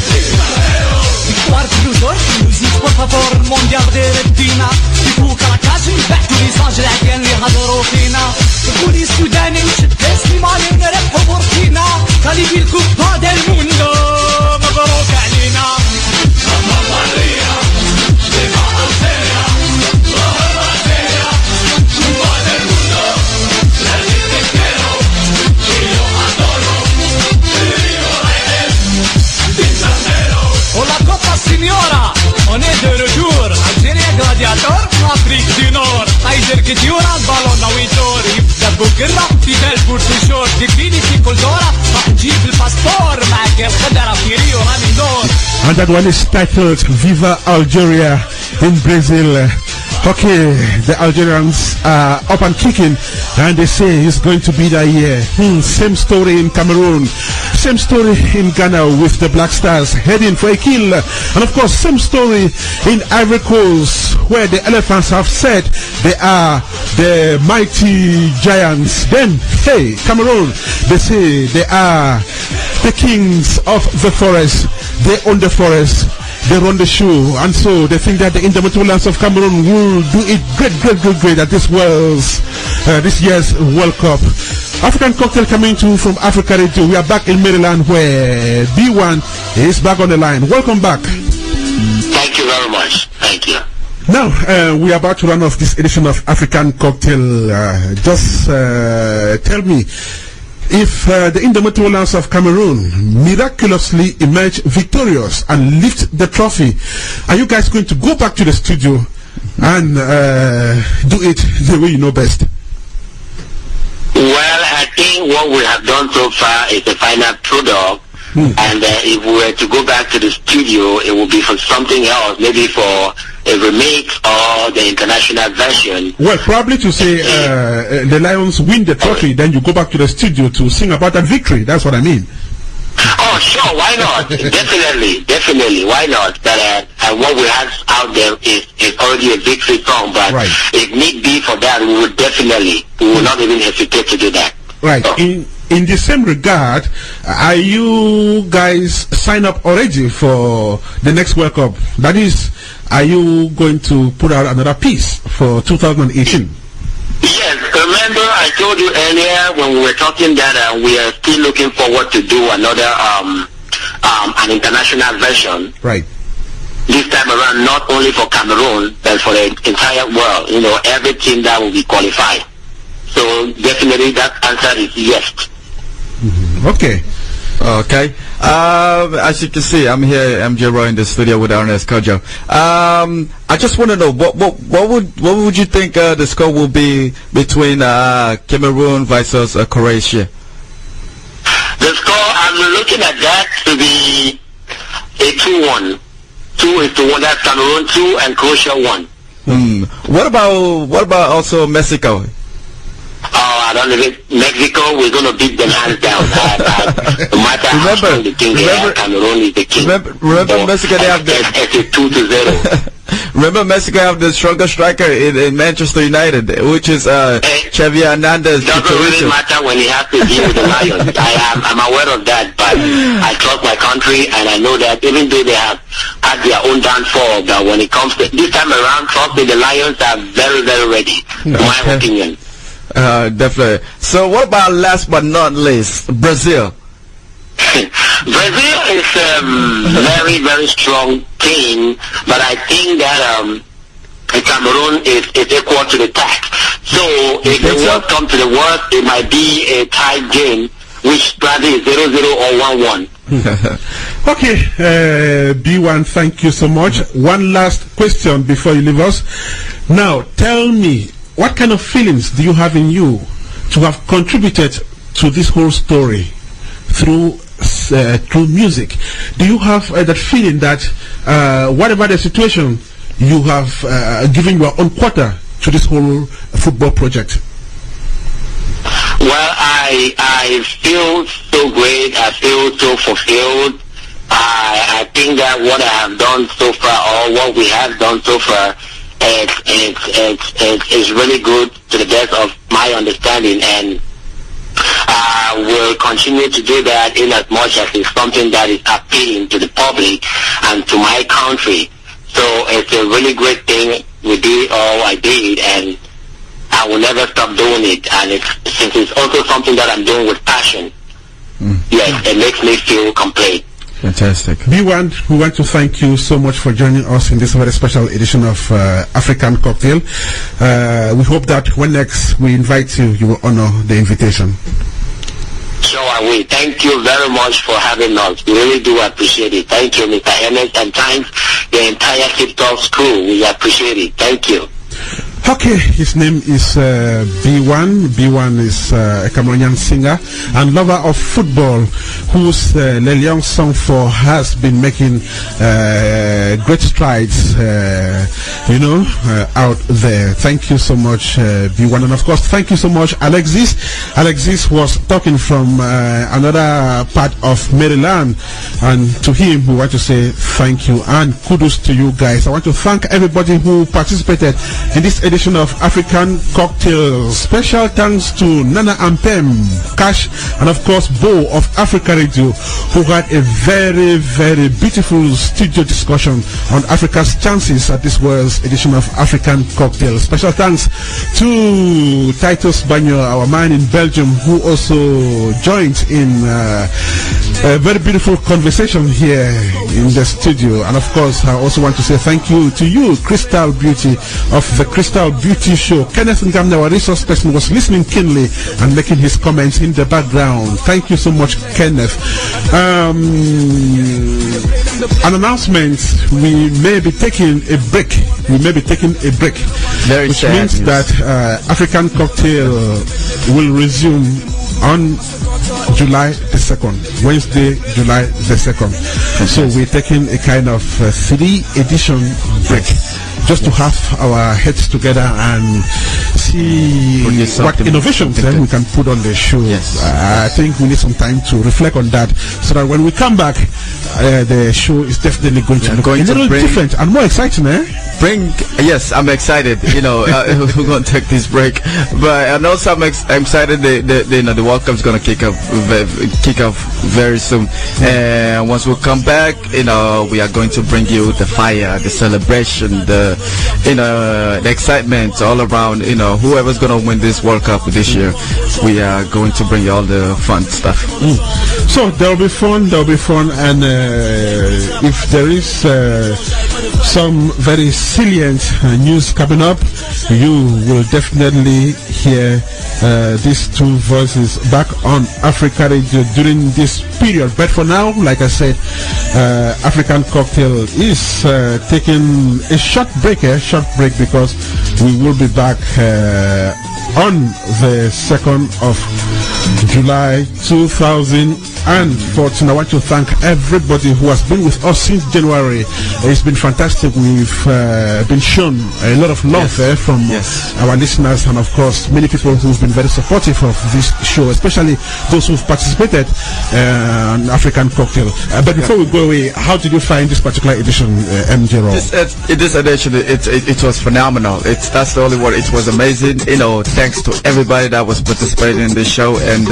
de Janeiro. Quarto dos music, por favor, mondial de retina. يفوق على كاشن بحكي ميساج العقل اللي هضروا فينا. الكولي السوداني وشد اسمي مالي ونربح بوركينا. خلي الكوبا ديل موندو مبروك علينا. ماما ماريا ديما أوتيريا ظهر ماتيريا كوبا ديل موندو لازم تكيرو كيلو adoro Rio Aire de Janeiro. Hola Copa Signora, on est de retour. Algérie gladiator, Afrique du Nord. Tiger che giura al ballon a 8 ore. يبدأ بكرة في بالبورت شور. تكفيني في كل دورة راح نجيب الباسبور. معك الخدرة في ريو راني دور. And that one is titled Viva Algeria in Brazil. Okay, the Algerians are up and kicking, and they say it's going to be that year. Same story in Cameroon, same story in Ghana with the Black Stars heading for a kill, and of course same story in Ivory Coast where the Elephants have said they are the mighty giants. Then, hey, Cameroon, they say they are the kings of the forest. They own the forest. They run the show, and so they think that the indomitable lands of Cameroon will do it great at this year's World Cup. African Cocktail coming to you from Africa Radio. We are back in Maryland where B1 is back on the line. Welcome back. Thank you very much. Thank you. Now, we are about to run off this edition of African Cocktail. Just tell me, if the indomitable lions of Cameroon miraculously emerge victorious and lift the trophy, are you guys going to go back to the studio and do it the way you know best? Well, I think what we have done so far is the final product. And if we were to go back to the studio, it would be for something else, maybe for a remake or the international version. Well, probably to say the Lions win the trophy, then you go back to the studio to sing about that victory. That's what I mean. Oh, sure, why not? definitely, why not? But and what we have out there is already a victory song, but if need be for that, we will not even hesitate to do that. Right. In the same regard, are you guys signed up already for the next World Cup? That is, are you going to put out another piece for 2018? Yes, remember I told you earlier when we were talking that we are still looking forward to do another an international version. Right. This time around, not only for Cameroon, but for the entire world. You know, every team that will be qualified. So definitely that answer is yes. Okay. Okay. As you can see, I'm here, MJ Roy, in the studio with Ernest Kanjo. I just want to know what would you think the score will be between Cameroon versus Croatia? The score, I'm looking at that to be a 2-1. 2-1. That's Cameroon 2 and Croatia 1. What about also Mexico? Oh, I don't know. Mexico, we're going to beat them hands down. No matter how strong the king is, Cameroon is the king. Remember Mexico, they have it's a 2-0. Remember Mexico have the strongest striker in Manchester United, which is Xavi Hernandez. It doesn't really matter when he has to deal with the Lions. I'm aware of that, but I trust my country, and I know that even though they have had their own downfall, but when it comes to this time around, trust me, the Lions are very, very ready, in my opinion. Definitely. So what about last but not least, Brazil? Brazil is a very, very strong team, but I think that Cameroon is equal to the task. So if the worst comes to the worst, it might be a tight game which probably is 0-0 or 1-1. Okay, B1, thank you so much. One last question before you leave us. Now, tell me, what kind of feelings do you have in you to have contributed to this whole story through music? Do you have that feeling that whatever the situation, you have given your own quarter to this whole football project? Well, I feel so great. I feel so fulfilled. I think that what I have done so far, or what we have done so far, it's really good to the best of my understanding, and I will continue to do that in as much as it's something that is appealing to the public and to my country. So it's a really great thing we did, or I did, and I will never stop doing it. And since it's also something that I'm doing with passion, yes, it makes me feel complete. Fantastic. B1, we want to thank you so much for joining us in this very special edition of African Cocktail. We hope that when next we invite you, you will honor the invitation. Sure, I will. Thank you very much for having us. We really do appreciate it. Thank you, Mr. Ernest, and thanks the entire Hip Talks crew. We appreciate it. Thank you. Okay, his name is B1. B1 is a Cameroonian singer and lover of football, whose Eyong song for has been making great strides, out there. Thank you so much, B1. And of course, thank you so much, Alexis. Alexis was talking from another part of Maryland, and to him, we want to say thank you and kudos to you guys. I want to thank everybody who participated in this edition of African Cocktails. Special thanks to Nana Ampem, Cash, and of course Bo of Africa Radio, who had a very, very beautiful studio discussion on Africa's chances at this world's edition of African Cocktails. Special thanks to Titus, Banyoh, our man in Belgium, who also joined in a very beautiful conversation here in the studio. And of course, I also want to say thank you to you, Crystal Beauty of the Crystal Beauty Show. Kenneth Ngamna, our resource person, was listening keenly and making his comments in the background. Thank you so much, Kenneth. An announcement: we may be taking a break. Very which sad means news. that African Cocktail will resume on July the 2nd, Wednesday, July the 2nd. So we're taking a kind of 3-edition break, just to have our heads together and see what innovations we can put on the show. Yes. I think we need some time to reflect on that, so that when we come back, the show is definitely going to look a little different and more exciting. Yes, I'm excited. We're going to take this break, but and also I'm excited. The World Cup is going to kick off very soon, and once we come back, we are going to bring you the fire, the celebration, the excitement all around. Whoever's going to win this World Cup this year, we are going to bring you all the fun stuff. So there'll be fun, and if there is some very salient news coming up, you will definitely hear these two voices back on Africa Radio during this period. But for now, like I said, African Cocktail is taking a short break because we will be back on the 2nd of July 2014. I want to thank everybody who has been with us since January. It's been fantastic. We've been shown a lot of love from our listeners, and of course many people who've been very supportive of this show, especially those who've participated on African Cocktail. But before we go away, how did you find this particular edition, MJ Roll? This edition, it was phenomenal. That's the only word. It was amazing. Thanks to everybody that was participating in the show and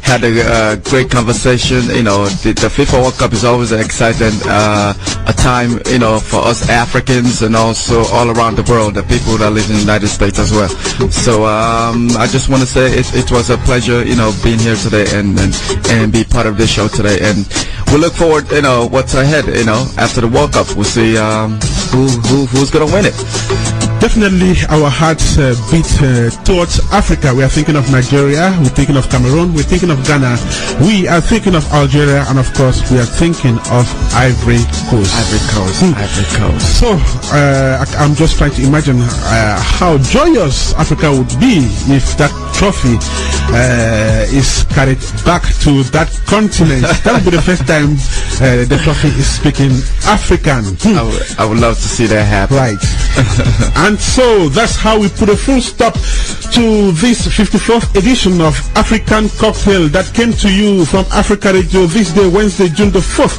had a great conversation. The FIFA World Cup is always an exciting a time, for us Africans and also all around the world, the people that live in the United States as well. So I just want to say it was a pleasure, being here today and be part of this show today. And we look forward, what's ahead, after the World Cup. We'll see who's gonna win it. Definitely, our hearts beat towards Africa. We are thinking of Nigeria, we're thinking of Cameroon, we're thinking of Ghana, we are thinking of Algeria, and of course, we are thinking of Ivory Coast. Ivory Coast. So, I'm just trying to imagine how joyous Africa would be if that trophy is carried back to that continent. That would be the first time the trophy is speaking African. I would love to see that happen. Right. And so that's how we put a full stop to this 54th edition of African Cocktail that came to you from Africa Radio this day, Wednesday, June the 4th,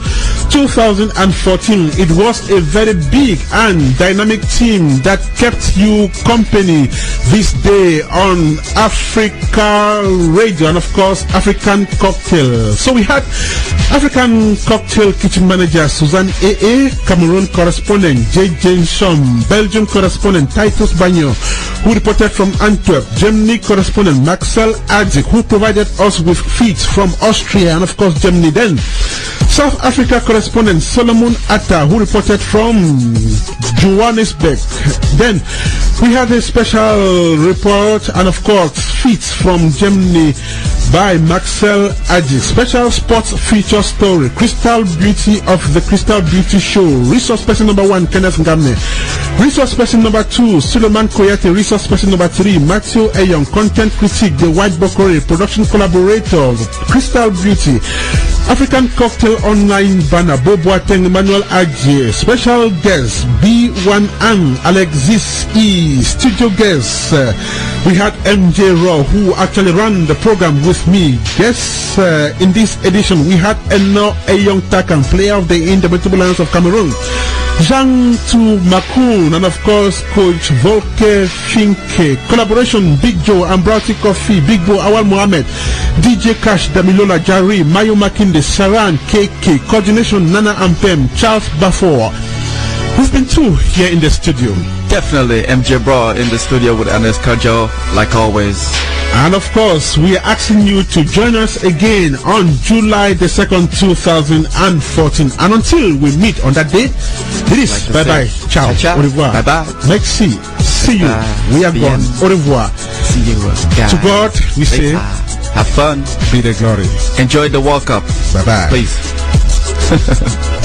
2014. It was a very big and dynamic team that kept you company this day on Africa Radio and of course African Cocktail. So we had African Cocktail kitchen manager Suzanne A.A., Cameroon correspondent J.J. Shom, Belgium correspondent Titus Banyoh, who reported from Antwerp, Germany correspondent Marcel, Adig, who provided us with feeds from Austria and of course Germany. Then South Africa correspondent Solomon Atah, who reported from Johannesburg. Then we had a special report and of course feeds from Germany by Marcel Adig. Special sports feature story, Crystal Beauty of the Crystal Beauty Show. Resource person number 1, Kenneth Ngamne. Resource person number 2, Suleiman Koyate. Resource person number 3, Matthew Eyong. Content critic, The White Bokore. Production collaborator, Crystal Beauty. African Cocktail Online banner, Bobo Ateng, Emmanuel Adje. Special guest, B1N, Alexis E. Studio guests, we had MJ Raw, who actually ran the program with me. Guests in this edition, we had Enow, Eyong Takan, player of the Indomitable Lions of Cameroon. Jean to Makoun, and of course Coach Volker, Finke. Collaboration, Big Joe, Ambrati Coffee, Big Bo, Awal Mohammed, DJ Cash, Damilola Jari, Mayo Makinde, Saran, KK. Coordination, Nana Ampem, Charles Bafor. We've been two here in the studio. Definitely, MJ Bro in the studio with Ernest Kanjo, like always. And of course, we are asking you to join us again on July the 2nd, 2014. And until we meet on that date, it is bye-bye. Ciao. Au revoir. Bye-bye. Merci. See you. We are gone. Au revoir. See you. To God, we say, have fun. Be the glory. Enjoy the World Cup. Bye-bye. Please.